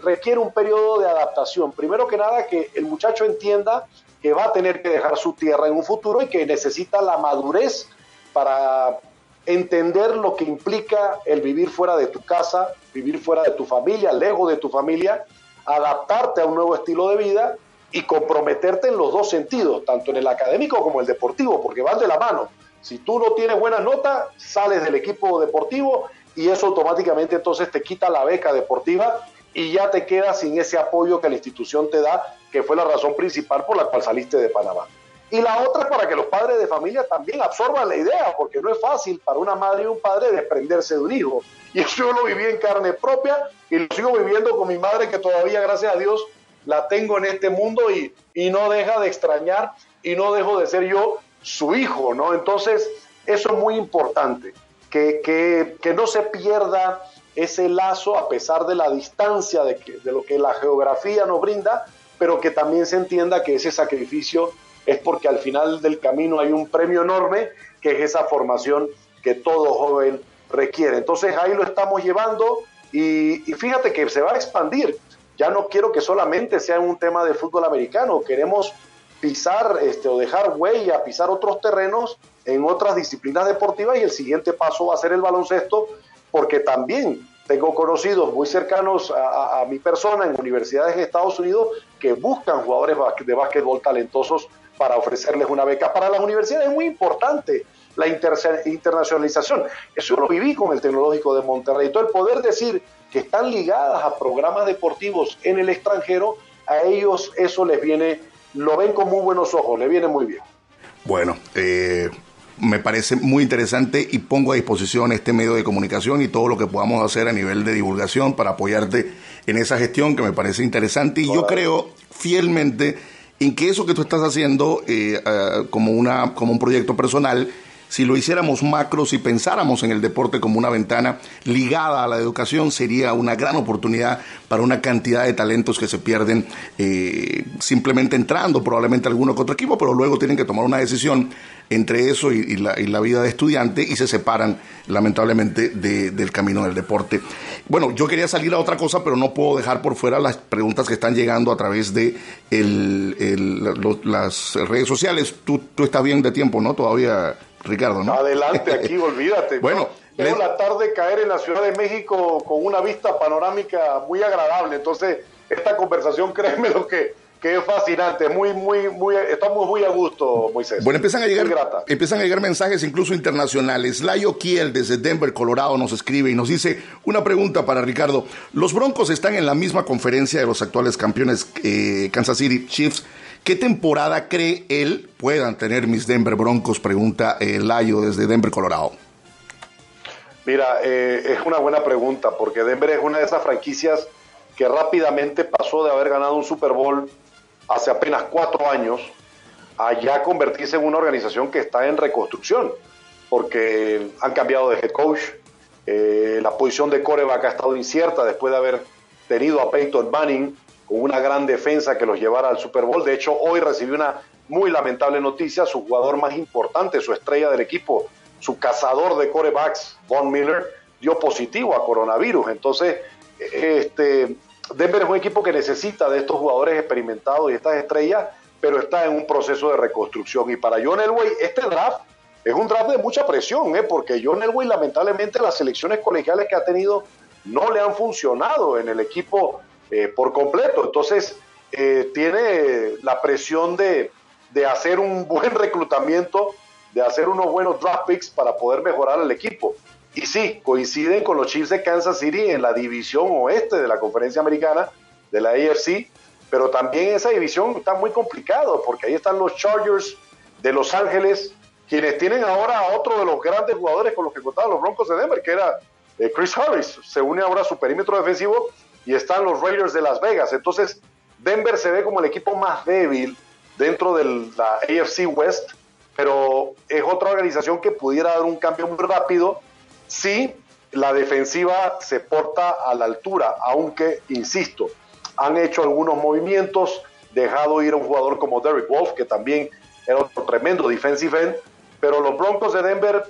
requiere un periodo de adaptación. Primero que nada, que el muchacho entienda que va a tener que dejar su tierra en un futuro y que necesita la madurez para entender lo que implica el vivir fuera de tu casa, vivir fuera de tu familia, lejos de tu familia, adaptarte a un nuevo estilo de vida y comprometerte en los dos sentidos, tanto en el académico como el deportivo, porque van de la mano. Si tú no tienes buenas notas, sales del equipo deportivo y eso automáticamente entonces te quita la beca deportiva y ya te quedas sin ese apoyo que la institución te da, que fue la razón principal por la cual saliste de Panamá. Y la otra es para que los padres de familia también absorban la idea, porque no es fácil para una madre y un padre desprenderse de un hijo. Y eso yo lo viví en carne propia y lo sigo viviendo con mi madre, que todavía, gracias a Dios, la tengo en este mundo y no deja de extrañar y no dejo de ser yo su hijo, ¿no? Entonces, eso es muy importante, que no se pierda ese lazo a pesar de la distancia de lo que la geografía nos brinda, pero que también se entienda que ese sacrificio es porque al final del camino hay un premio enorme, que es esa formación que todo joven requiere. Entonces ahí lo estamos llevando y fíjate que se va a expandir. Ya no quiero que solamente sea un tema de fútbol americano, queremos pisar o dejar huella, pisar otros terrenos en otras disciplinas deportivas y el siguiente paso va a ser el baloncesto, porque también tengo conocidos muy cercanos a mi persona en universidades en Estados Unidos que buscan jugadores de básquetbol talentosos para ofrecerles una beca. Para las universidades es muy importante la internacionalización. Eso yo lo viví con el Tecnológico de Monterrey. Todo el poder decir que están ligadas a programas deportivos en el extranjero, a ellos eso les viene, lo ven con muy buenos ojos, les viene muy bien. Bueno, me parece muy interesante y pongo a disposición este medio de comunicación y todo lo que podamos hacer a nivel de divulgación para apoyarte en esa gestión que me parece interesante. Y yo creo fielmente en que eso que tú estás haciendo como un proyecto personal, si lo hiciéramos macro, si pensáramos en el deporte como una ventana ligada a la educación, sería una gran oportunidad para una cantidad de talentos que se pierden simplemente entrando probablemente a alguno que otro equipo, pero luego tienen que tomar una decisión entre eso y la vida de estudiante y se separan lamentablemente del camino del deporte. Bueno, yo quería salir a otra cosa, pero no puedo dejar por fuera las preguntas que están llegando a través de las redes sociales. Tú estás bien de tiempo, ¿no? Todavía, Ricardo, ¿no? Adelante, aquí, olvídate. Bueno, veo la tarde caer en la Ciudad de México con una vista panorámica muy agradable. Entonces, esta conversación, créeme lo que es fascinante, estamos muy a gusto, Moisés. Bueno, empiezan a llegar mensajes incluso internacionales. Layo Kiel desde Denver, Colorado, nos escribe y nos dice una pregunta para Ricardo. Los Broncos están en la misma conferencia de los actuales campeones Kansas City Chiefs. ¿Qué temporada cree él puedan tener mis Denver Broncos? Pregunta Layo desde Denver, Colorado. Mira, es una buena pregunta, porque Denver es una de esas franquicias que rápidamente pasó de haber ganado un Super Bowl hace apenas 4 años a ya convertirse en una organización que está en reconstrucción, porque han cambiado de head coach, la posición de quarterback ha estado incierta después de haber tenido a Peyton Manning con una gran defensa que los llevara al Super Bowl. De hecho, hoy recibió una muy lamentable noticia: su jugador más importante, su estrella del equipo, su cazador de quarterbacks, Von Miller, dio positivo a coronavirus. Entonces, Denver es un equipo que necesita de estos jugadores experimentados y estas estrellas, pero está en un proceso de reconstrucción. Y para John Elway, este draft es un draft de mucha presión, porque John Elway, lamentablemente, las selecciones colegiales que ha tenido no le han funcionado en el equipo por completo. Entonces, tiene la presión de hacer un buen reclutamiento, de hacer unos buenos draft picks para poder mejorar al equipo. Y sí, coinciden con los Chiefs de Kansas City en la división oeste de la conferencia americana, de la AFC, pero también esa división está muy complicado, porque ahí están los Chargers de Los Ángeles, quienes tienen ahora a otro de los grandes jugadores con los que contaban los Broncos de Denver, que era Chris Harris. Se une ahora a su perímetro defensivo, y están los Raiders de Las Vegas. Entonces, Denver se ve como el equipo más débil dentro de la AFC West, pero es otra organización que pudiera dar un cambio muy rápido si la defensiva se porta a la altura, aunque, insisto, han hecho algunos movimientos, dejado ir a un jugador como Derek Wolfe, que también era otro tremendo defensive end, Pero los Broncos de Denver,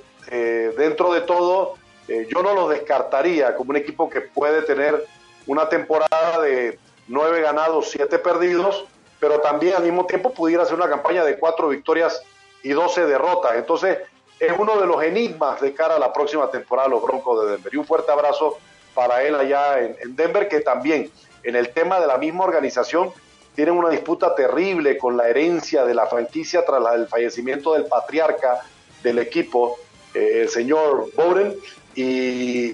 dentro de todo, yo no los descartaría como un equipo que puede tener una temporada de 9 ganados, 7 perdidos, pero también al mismo tiempo pudiera ser una campaña de 4 victorias y 12 derrotas. Entonces, es uno de los enigmas de cara a la próxima temporada de los Broncos de Denver. Y un fuerte abrazo para él allá en Denver, que también en el tema de la misma organización tienen una disputa terrible con la herencia de la franquicia tras el fallecimiento del patriarca del equipo, el señor Bowlen, y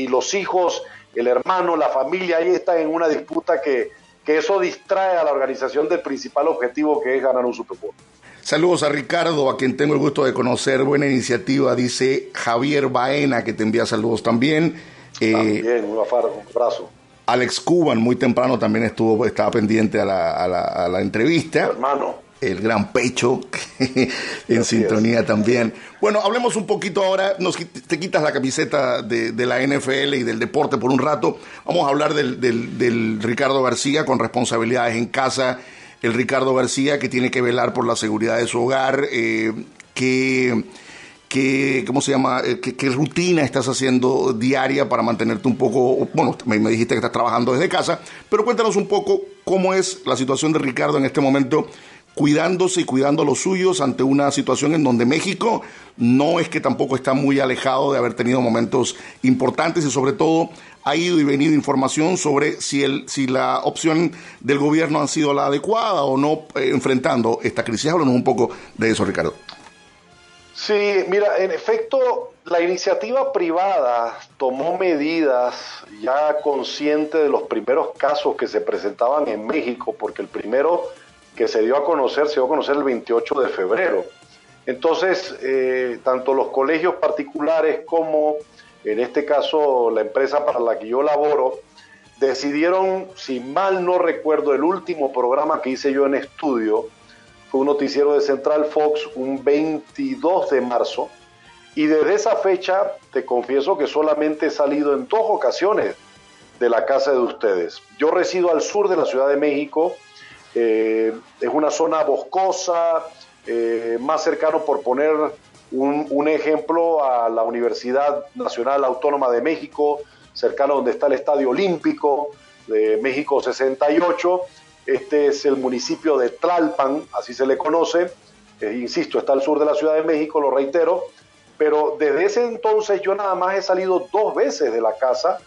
los hijos, el hermano, la familia, ahí están en una disputa que eso distrae a la organización del principal objetivo, que es ganar un Super Bowl. Saludos a Ricardo, a quien tengo el gusto de conocer. Buena iniciativa, dice Javier Baena, que te envía saludos también. También, un abrazo. Alex Cuban, muy temprano también estaba pendiente a la entrevista. Hermano. El gran Pecho, en Así sintonía es. también. Bueno, hablemos un poquito ahora, te quitas la camiseta de la NFL y del deporte por un rato. Vamos a hablar del Ricardo García con responsabilidades en casa. El Ricardo García que tiene que velar por la seguridad de su hogar, ¿cómo se llama? ¿Qué rutina estás haciendo diaria para mantenerte un poco? Bueno, me dijiste que estás trabajando desde casa, pero cuéntanos un poco cómo es la situación de Ricardo en este momento, cuidándose y cuidando a los suyos ante una situación en donde México no es que tampoco está muy alejado de haber tenido momentos importantes y sobre todo ha ido y venido información sobre si la opción del gobierno ha sido la adecuada o no enfrentando esta crisis. Háblanos un poco de eso, Ricardo. Sí, mira, en efecto, la iniciativa privada tomó medidas ya consciente de los primeros casos que se presentaban en México, porque el primero que se dio a conocer el 28 de febrero. Entonces, tanto los colegios particulares como, en este caso, la empresa para la que yo laboro, decidieron, si mal no recuerdo, el último programa que hice yo en estudio, fue un noticiero de Central Fox, un 22 de marzo, y desde esa fecha, te confieso que solamente he salido en 2 ocasiones de la casa de ustedes. Yo resido al sur de la Ciudad de México, es una zona boscosa, más cercano, por poner un ejemplo, a la Universidad Nacional Autónoma de México, cercano donde está el Estadio Olímpico de México 68. Este es el municipio de Tlalpan, así se le conoce, insisto, está al sur de la Ciudad de México, lo reitero, pero desde ese entonces yo nada más he salido 2 veces de la casa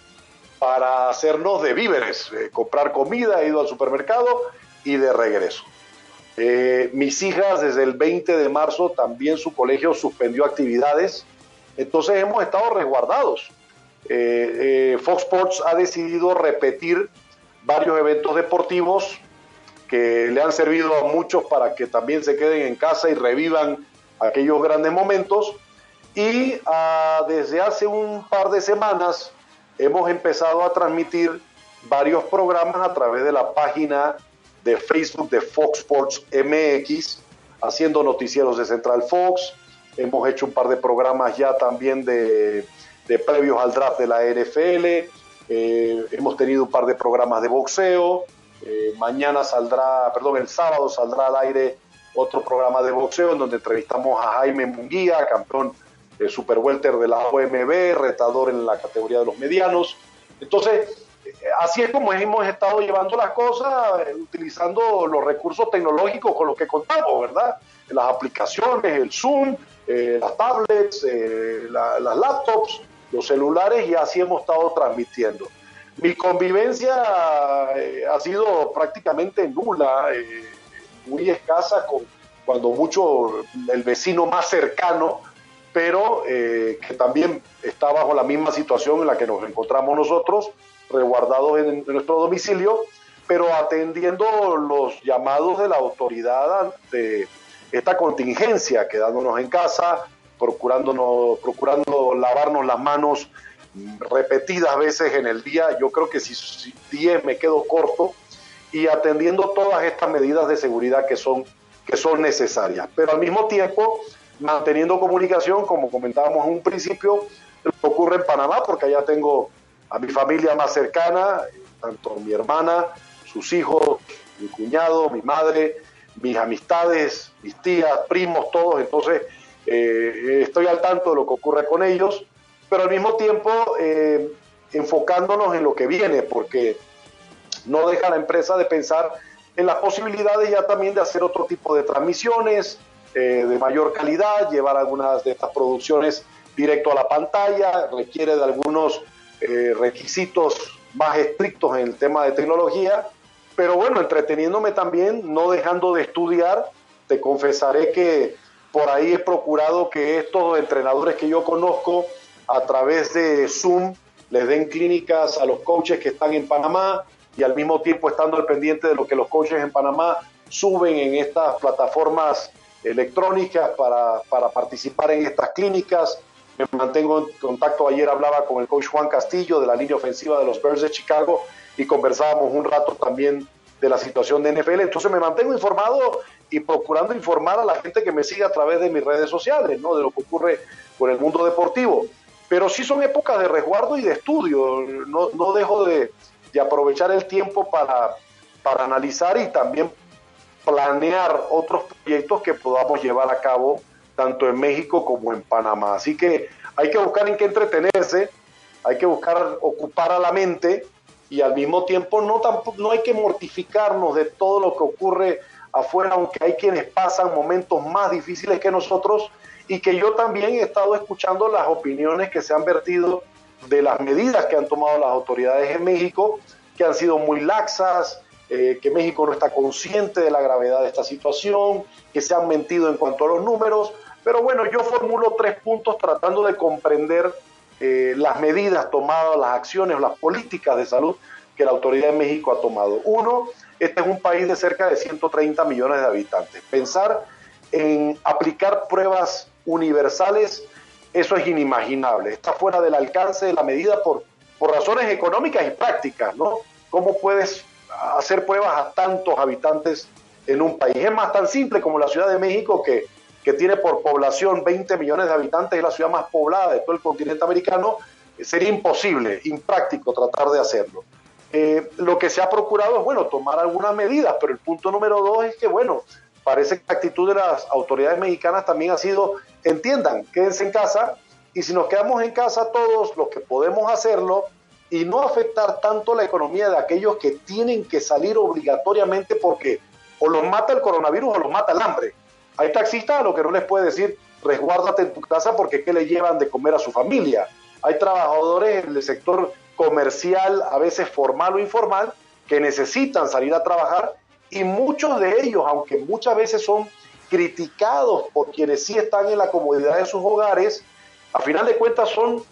para hacernos de víveres, comprar comida, he ido al supermercado y de regreso. Mis hijas desde el 20 de marzo también su colegio suspendió actividades, entonces hemos estado resguardados. Fox Sports ha decidido repetir varios eventos deportivos que le han servido a muchos para que también se queden en casa y revivan aquellos grandes momentos, y desde hace un par de semanas hemos empezado a transmitir varios programas a través de la página de Facebook de Fox Sports MX, haciendo noticieros de Central Fox. Hemos hecho un par de programas ya también de previos al draft de la NFL. Hemos tenido un par de programas de boxeo. El sábado saldrá al aire otro programa de boxeo en donde entrevistamos a Jaime Munguía, campeón super welter de la OMB, retador en la categoría de los medianos. Entonces, así es como hemos estado llevando las cosas, utilizando los recursos tecnológicos con los que contamos, ¿verdad? Las aplicaciones, el Zoom, las tablets, las laptops, los celulares, y así hemos estado transmitiendo. Mi convivencia ha sido prácticamente nula, muy escasa, cuando mucho el vecino más cercano, pero que también está bajo la misma situación en la que nos encontramos nosotros, resguardados en nuestro domicilio, pero atendiendo los llamados de la autoridad ante esta contingencia, quedándonos en casa, procurando lavarnos las manos repetidas veces en el día. Yo creo que si 10 me quedo corto, y atendiendo todas estas medidas de seguridad que son necesarias, pero al mismo tiempo manteniendo comunicación, como comentábamos en un principio, lo que ocurre en Panamá, porque allá tengo a mi familia más cercana, tanto mi hermana, sus hijos, mi cuñado, mi madre, mis amistades, mis tías, primos, todos, entonces estoy al tanto de lo que ocurre con ellos, pero al mismo tiempo enfocándonos en lo que viene, porque no deja la empresa de pensar en las posibilidades ya también de hacer otro tipo de transmisiones de mayor calidad, llevar algunas de estas producciones directo a la pantalla, requiere de algunos requisitos más estrictos en el tema de tecnología, pero bueno, entreteniéndome también, no dejando de estudiar. Te confesaré que por ahí he procurado que estos entrenadores que yo conozco a través de Zoom les den clínicas a los coaches que están en Panamá, y al mismo tiempo estando al pendiente de lo que los coaches en Panamá suben en estas plataformas electrónicas para participar en estas clínicas. Me mantengo en contacto. Ayer hablaba con el coach Juan Castillo de la línea ofensiva de los Bears de Chicago y conversábamos un rato también de la situación de NFL. Entonces me mantengo informado y procurando informar a la gente que me sigue a través de mis redes sociales, ¿no?, de lo que ocurre con el mundo deportivo. Pero sí son épocas de resguardo y de estudio. No dejo de aprovechar el tiempo para analizar y también planear otros proyectos que podamos llevar a cabo tanto en México como en Panamá. Así que hay que buscar en qué entretenerse, hay que buscar ocupar a la mente, y al mismo tiempo no hay que mortificarnos de todo lo que ocurre afuera, aunque hay quienes pasan momentos más difíciles que nosotros, y que yo también he estado escuchando las opiniones que se han vertido de las medidas que han tomado las autoridades en México, que han sido muy laxas, que México no está consciente de la gravedad de esta situación, que se han mentido en cuanto a los números. Pero bueno, yo formulo 3 puntos tratando de comprender las medidas tomadas, las acciones, las políticas de salud que la autoridad de México ha tomado. Uno, este es un país de cerca de 130 millones de habitantes. Pensar en aplicar pruebas universales, eso es inimaginable. Está fuera del alcance de la medida por razones económicas y prácticas, ¿no? ¿Cómo puedes hacer pruebas a tantos habitantes en un país? Es más, tan simple como la Ciudad de México, que tiene por población 20 millones de habitantes, es la ciudad más poblada de todo el continente americano. Sería imposible, impráctico tratar de hacerlo. Lo que se ha procurado es, bueno, tomar algunas medidas, pero el punto número 2 es que, bueno, parece que la actitud de las autoridades mexicanas también ha sido: entiendan, quédense en casa, y si nos quedamos en casa todos los que podemos hacerlo, y no afectar tanto la economía de aquellos que tienen que salir obligatoriamente porque o los mata el coronavirus o los mata el hambre. Hay taxistas a los que no les puede decir resguárdate en tu casa porque ¿qué le llevan de comer a su familia? Hay trabajadores en el sector comercial, a veces formal o informal, que necesitan salir a trabajar, y muchos de ellos, aunque muchas veces son criticados por quienes sí están en la comodidad de sus hogares, a final de cuentas son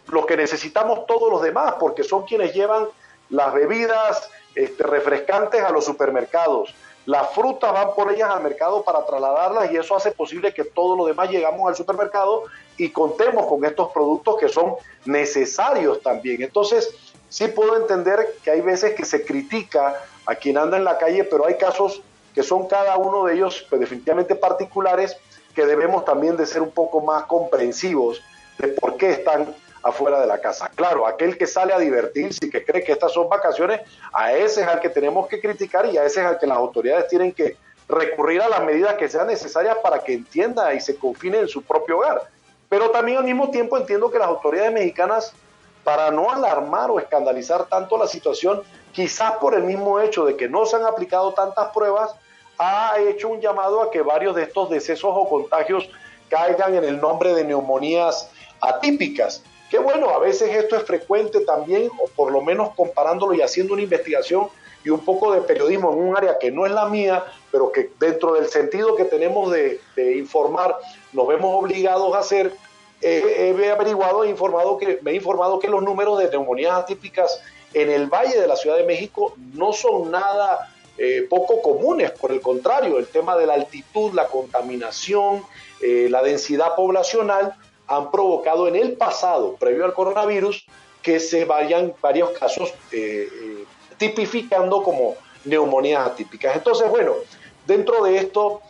los que necesitamos todos los demás, porque son quienes llevan las bebidas refrescantes a los supermercados. Las frutas van por ellas al mercado para trasladarlas, y eso hace posible que todos los demás llegamos al supermercado y contemos con estos productos que son necesarios también. Entonces, sí puedo entender que hay veces que se critica a quien anda en la calle, pero hay casos que son cada uno de ellos pues, definitivamente particulares, que debemos también de ser un poco más comprensivos de por qué están afuera de la casa. Claro, aquel que sale a divertirse y que cree que estas son vacaciones, a ese es al que tenemos que criticar, y a ese es al que las autoridades tienen que recurrir a las medidas que sean necesarias para que entienda y se confine en su propio hogar. Pero también al mismo tiempo entiendo que las autoridades mexicanas, para no alarmar o escandalizar tanto la situación, quizás por el mismo hecho de que no se han aplicado tantas pruebas, ha hecho un llamado a que varios de estos decesos o contagios caigan en el nombre de neumonías atípicas. Que bueno, a veces esto es frecuente también, o por lo menos comparándolo y haciendo una investigación y un poco de periodismo en un área que no es la mía, pero que dentro del sentido que tenemos de informar, nos vemos obligados a hacer. He averiguado, me he informado que los números de neumonías atípicas en el Valle de la Ciudad de México no son nada poco comunes. Por el contrario, el tema de la altitud, la contaminación, la densidad poblacional han provocado en el pasado, previo al coronavirus, que se vayan varios casos tipificando como neumonías atípicas. Entonces, bueno, dentro de esto,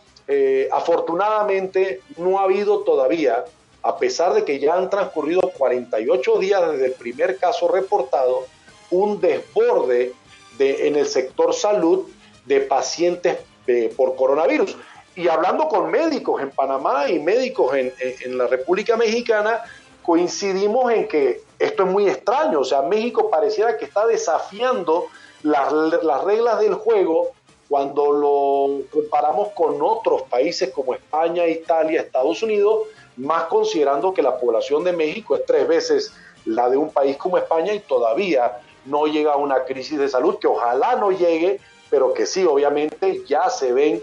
afortunadamente no ha habido todavía, a pesar de que ya han transcurrido 48 días desde el primer caso reportado, un desborde en el sector salud de pacientes por coronavirus. Y hablando con médicos en Panamá y médicos en la República Mexicana, coincidimos en que esto es muy extraño. O sea, México pareciera que está desafiando las reglas del juego cuando lo comparamos con otros países como España, Italia, Estados Unidos, más considerando que la población de México es 3 veces la de un país como España y todavía no llega a una crisis de salud, que ojalá no llegue, pero que sí, obviamente ya se ven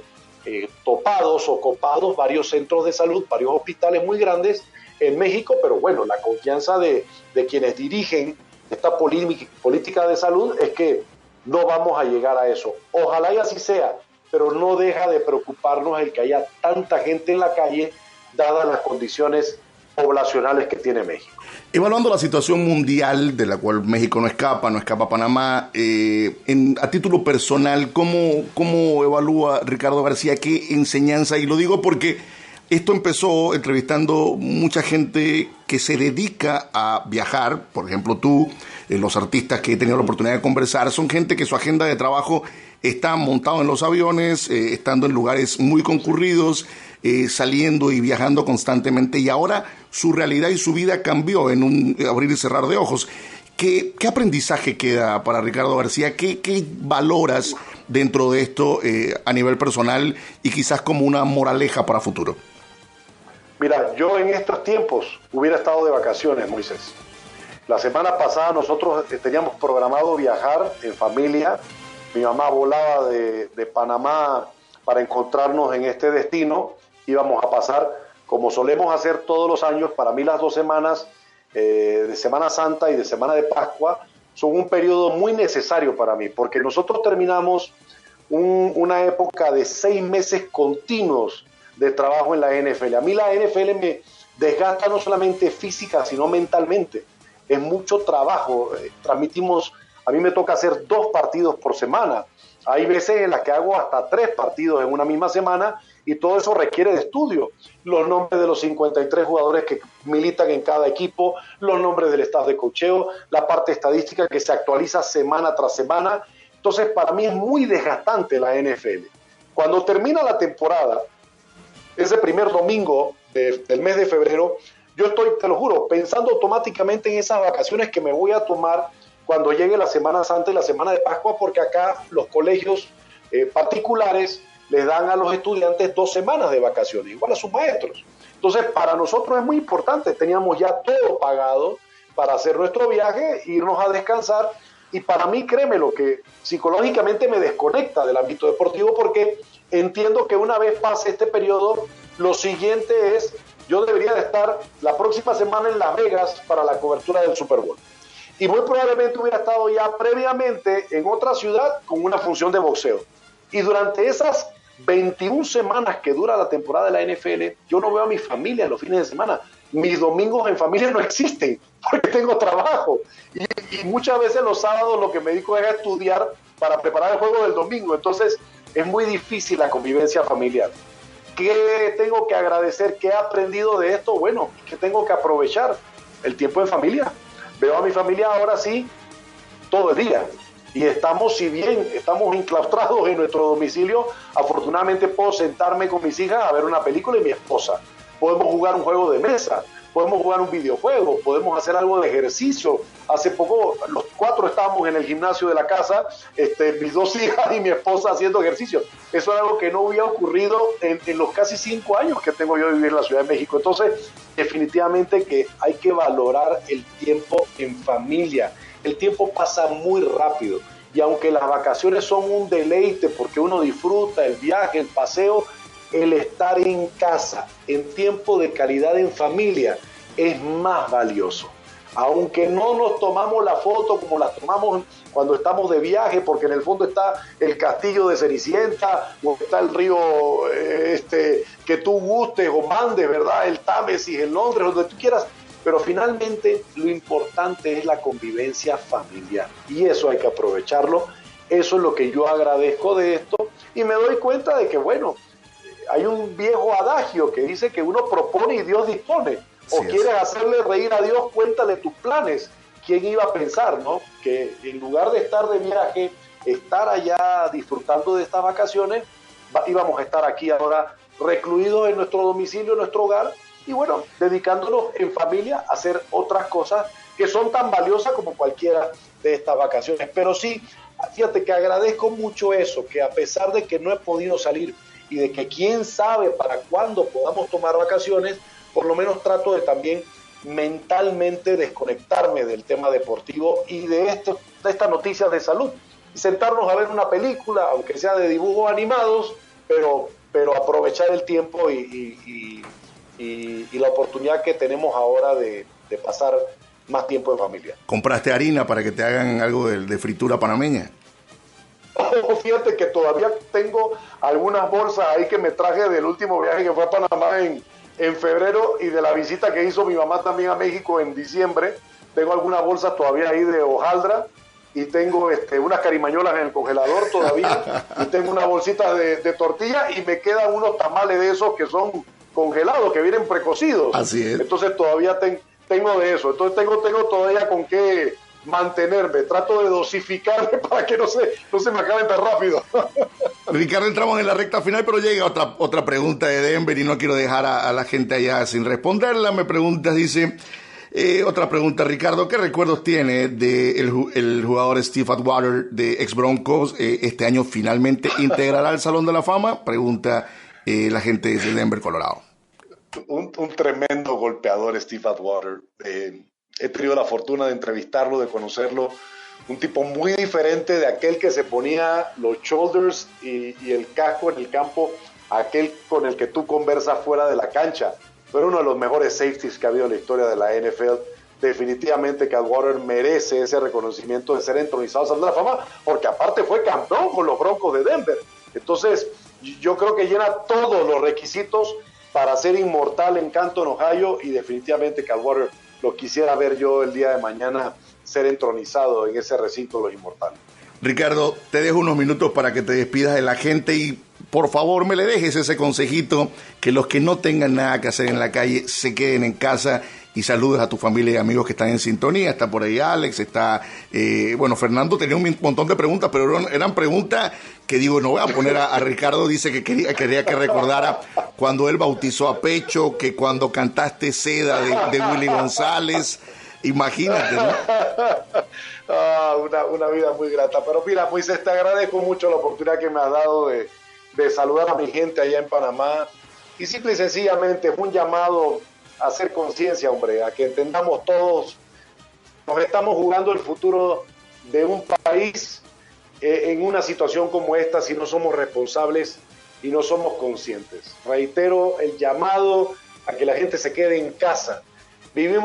topados o copados varios centros de salud, varios hospitales muy grandes en México, pero bueno, la confianza de quienes dirigen esta política de salud es que no vamos a llegar a eso. Ojalá y así sea, pero no deja de preocuparnos el que haya tanta gente en la calle, dadas las condiciones poblacionales que tiene México. Evaluando la situación mundial de la cual México no escapa Panamá, a título personal, ¿cómo evalúa Ricardo García? ¿Qué enseñanza? Y lo digo porque esto empezó entrevistando mucha gente que se dedica a viajar. Por ejemplo, tú, los artistas que he tenido la oportunidad de conversar, son gente que su agenda de trabajo está montado en los aviones, estando en lugares muy concurridos, saliendo y viajando constantemente, y ahora su realidad y su vida cambió en un abrir y cerrar de ojos. ¿Qué aprendizaje queda para Ricardo García? ¿Qué valoras dentro de esto a nivel personal y quizás como una moraleja para futuro? Mira, yo en estos tiempos hubiera estado de vacaciones, Moisés. La semana pasada nosotros teníamos programado viajar en familia. Mi mamá volaba de Panamá para encontrarnos en este destino. Íbamos a pasar, como solemos hacer todos los años, para mí las 2 semanas de Semana Santa y de Semana de Pascua son un periodo muy necesario para mí, porque nosotros terminamos una época de 6 meses continuos de trabajo en la NFL. A mí la NFL me desgasta no solamente física, sino mentalmente. Es mucho trabajo. A mí me toca hacer 2 partidos por semana. Hay veces en las que hago hasta 3 partidos en una misma semana y todo eso requiere de estudio. Los nombres de los 53 jugadores que militan en cada equipo, los nombres del staff de coacheo, la parte estadística que se actualiza semana tras semana. Entonces, para mí es muy desgastante la NFL. Cuando termina la temporada, ese primer domingo del mes de febrero, yo estoy, te lo juro, pensando automáticamente en esas vacaciones que me voy a tomar cuando llegue la Semana Santa y la Semana de Pascua, porque acá los colegios particulares les dan a los estudiantes 2 semanas de vacaciones, igual a sus maestros. Entonces, para nosotros es muy importante, teníamos ya todo pagado para hacer nuestro viaje, irnos a descansar, y para mí, créeme, lo que psicológicamente me desconecta del ámbito deportivo, porque entiendo que una vez pase este periodo, lo siguiente es, yo debería de estar la próxima semana en Las Vegas para la cobertura del Super Bowl. Y muy probablemente hubiera estado ya previamente en otra ciudad con una función de boxeo. Y durante esas 21 semanas que dura la temporada de la NFL, yo no veo a mi familia los fines de semana. Mis domingos en familia no existen porque tengo trabajo. Y muchas veces los sábados lo que me dedico es a estudiar para preparar el juego del domingo. Entonces es muy difícil la convivencia familiar. ¿Qué tengo que agradecer? ¿Qué he aprendido de esto? Bueno, que tengo que aprovechar el tiempo en familia. Veo a mi familia ahora sí todo el día. Y estamos, si bien estamos enclaustrados en nuestro domicilio, afortunadamente puedo sentarme con mis hijas a ver una película y mi esposa. Podemos jugar un juego de mesa, podemos jugar un videojuego, podemos hacer algo de ejercicio. Hace poco los 4 estábamos en el gimnasio de la casa, mis 2 hijas y mi esposa haciendo ejercicio. Eso es algo que no había ocurrido en los casi 5 años que tengo yo de vivir en la Ciudad de México. Entonces, definitivamente que hay que valorar el tiempo en familia. El tiempo pasa muy rápido y aunque las vacaciones son un deleite porque uno disfruta el viaje, el paseo, el estar en casa, en tiempo de calidad en familia, es más valioso. Aunque no nos tomamos la foto como las tomamos cuando estamos de viaje, porque en el fondo está el castillo de Cenicienta, o está el río que tú gustes o mandes, ¿verdad? El Támesis en Londres, donde tú quieras. Pero finalmente lo importante es la convivencia familiar y eso hay que aprovecharlo. Eso es lo que yo agradezco de esto y me doy cuenta de que, bueno, hay un viejo adagio que dice que uno propone y Dios dispone. O quieres hacerle reír a Dios, cuéntale tus planes. ¿Quién iba a pensar, no? Que en lugar de estar de viaje, estar allá disfrutando de estas vacaciones, íbamos a estar aquí ahora recluidos en nuestro domicilio, en nuestro hogar, y bueno, dedicándonos en familia a hacer otras cosas que son tan valiosas como cualquiera de estas vacaciones. Pero sí, fíjate que agradezco mucho eso, que a pesar de que no he podido salir y de que quién sabe para cuándo podamos tomar vacaciones, por lo menos trato de también mentalmente desconectarme del tema deportivo y de estas noticias de salud. Y sentarnos a ver una película, aunque sea de dibujos animados, pero aprovechar el tiempo y la oportunidad que tenemos ahora de pasar más tiempo en familia. ¿Compraste harina para que te hagan algo de fritura panameña? Fíjate que todavía tengo algunas bolsas ahí que me traje del último viaje que fue a Panamá en febrero y de la visita que hizo mi mamá también a México en diciembre. Tengo algunas bolsas todavía ahí de hojaldra y tengo unas carimañolas en el congelador todavía y tengo unas bolsitas de tortilla y me quedan unos tamales de esos que son congelados, que vienen precocidos. Así es. Entonces todavía tengo de eso. Entonces tengo todavía con qué mantenerme. Trato de dosificarme para que no se me acaben tan rápido. Ricardo, entramos en la recta final, pero llega otra pregunta de Denver y no quiero dejar a la gente allá sin responderla. Me preguntas, dice, otra pregunta, Ricardo, ¿qué recuerdos tiene el jugador Steve Atwater de ex Broncos? Este año finalmente integrará al Salón de la Fama, pregunta la gente de Denver, Colorado. Un tremendo golpeador, Steve Atwater. He tenido la fortuna de entrevistarlo, de conocerlo. Un tipo muy diferente de aquel que se ponía los shoulders y el casco en el campo, aquel con el que tú conversas fuera de la cancha. Pero uno de los mejores safeties que ha habido en la historia de la NFL. Definitivamente que Atwater merece ese reconocimiento de ser entronizado al Salón de la Fama, porque aparte fue campeón con los Broncos de Denver. Entonces, yo creo que llena todos los requisitos para ser inmortal en Canton, Ohio, y definitivamente que Atwater lo quisiera ver yo el día de mañana ser entronizado en ese recinto de los inmortales. Ricardo, te dejo unos minutos para que te despidas de la gente y por favor me le dejes ese consejito, que los que no tengan nada que hacer en la calle se queden en casa, y saludes a tu familia y amigos que están en sintonía. Está por ahí Alex, está, Fernando tenía un montón de preguntas, pero eran preguntas que digo, no voy a poner a Ricardo, dice que quería que recordara cuando él bautizó a Pecho, que cuando cantaste Seda de Willy González, imagínate, ¿no? Una vida muy grata. Pero mira, Moisés, te agradezco mucho la oportunidad que me has dado de saludar a mi gente allá en Panamá. Y simple y sencillamente es un llamado a hacer conciencia, hombre, a que entendamos todos, nos estamos jugando el futuro de un país en una situación como esta si no somos responsables y no somos conscientes. Reitero el llamado a que la gente se quede en casa. Viven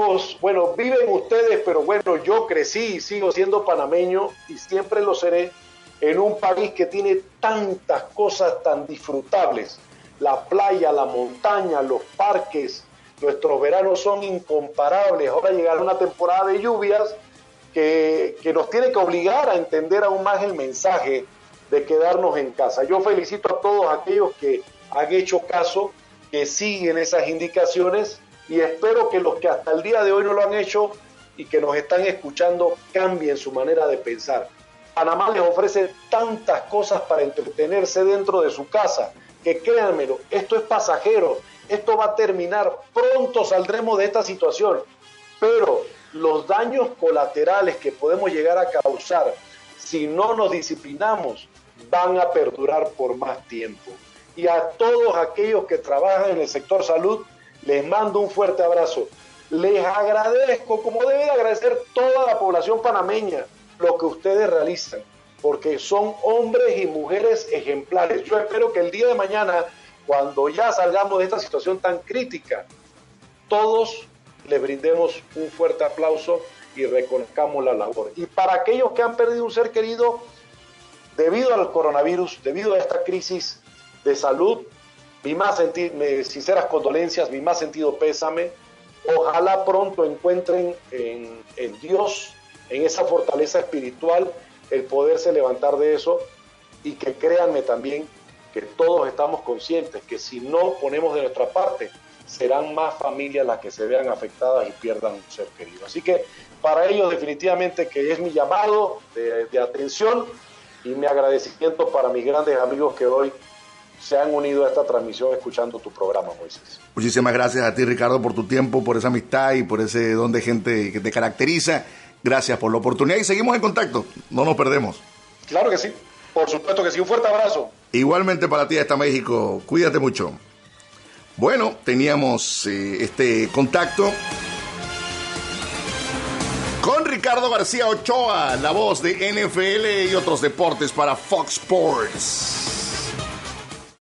ustedes, pero bueno, yo crecí y sigo siendo panameño y siempre lo seré en un país que tiene tantas cosas tan disfrutables. La playa, la montaña, los parques, nuestros veranos son incomparables. Ahora llegará una temporada de lluvias que nos tiene que obligar a entender aún más el mensaje de quedarnos en casa. Yo felicito a todos aquellos que han hecho caso, que siguen esas indicaciones, y espero que los que hasta el día de hoy no lo han hecho y que nos están escuchando cambien su manera de pensar. Panamá les ofrece tantas cosas para entretenerse dentro de su casa, que créanmelo, esto es pasajero, esto va a terminar, pronto saldremos de esta situación, pero los daños colaterales que podemos llegar a causar si no nos disciplinamos van a perdurar por más tiempo. Y a todos aquellos que trabajan en el sector salud, les mando un fuerte abrazo. Les agradezco, como debe de agradecer toda la población panameña, lo que ustedes realizan, porque son hombres y mujeres ejemplares. Yo espero que el día de mañana, cuando ya salgamos de esta situación tan crítica, todos les brindemos un fuerte aplauso y reconozcamos la labor. Y para aquellos que han perdido un ser querido debido al coronavirus, debido a esta crisis de salud, mis sinceras condolencias, mi más sentido pésame. Ojalá pronto encuentren en Dios, en esa fortaleza espiritual, el poderse levantar de eso, y que créanme también que todos estamos conscientes que si no ponemos de nuestra parte, serán más familias las que se vean afectadas y pierdan un ser querido. Así que para ellos definitivamente que es mi llamado de atención y mi agradecimiento para mis grandes amigos que hoy se han unido a esta transmisión escuchando tu programa, Moisés. Muchísimas gracias a ti, Ricardo, por tu tiempo, por esa amistad y por ese don de gente que te caracteriza. Gracias por la oportunidad y seguimos en contacto. No nos perdemos. Claro que sí. Por supuesto que sí. Un fuerte abrazo. Igualmente para ti hasta México. Cuídate mucho. Bueno, teníamos este contacto con Ricardo García Ochoa, la voz de NFL y otros deportes para Fox Sports.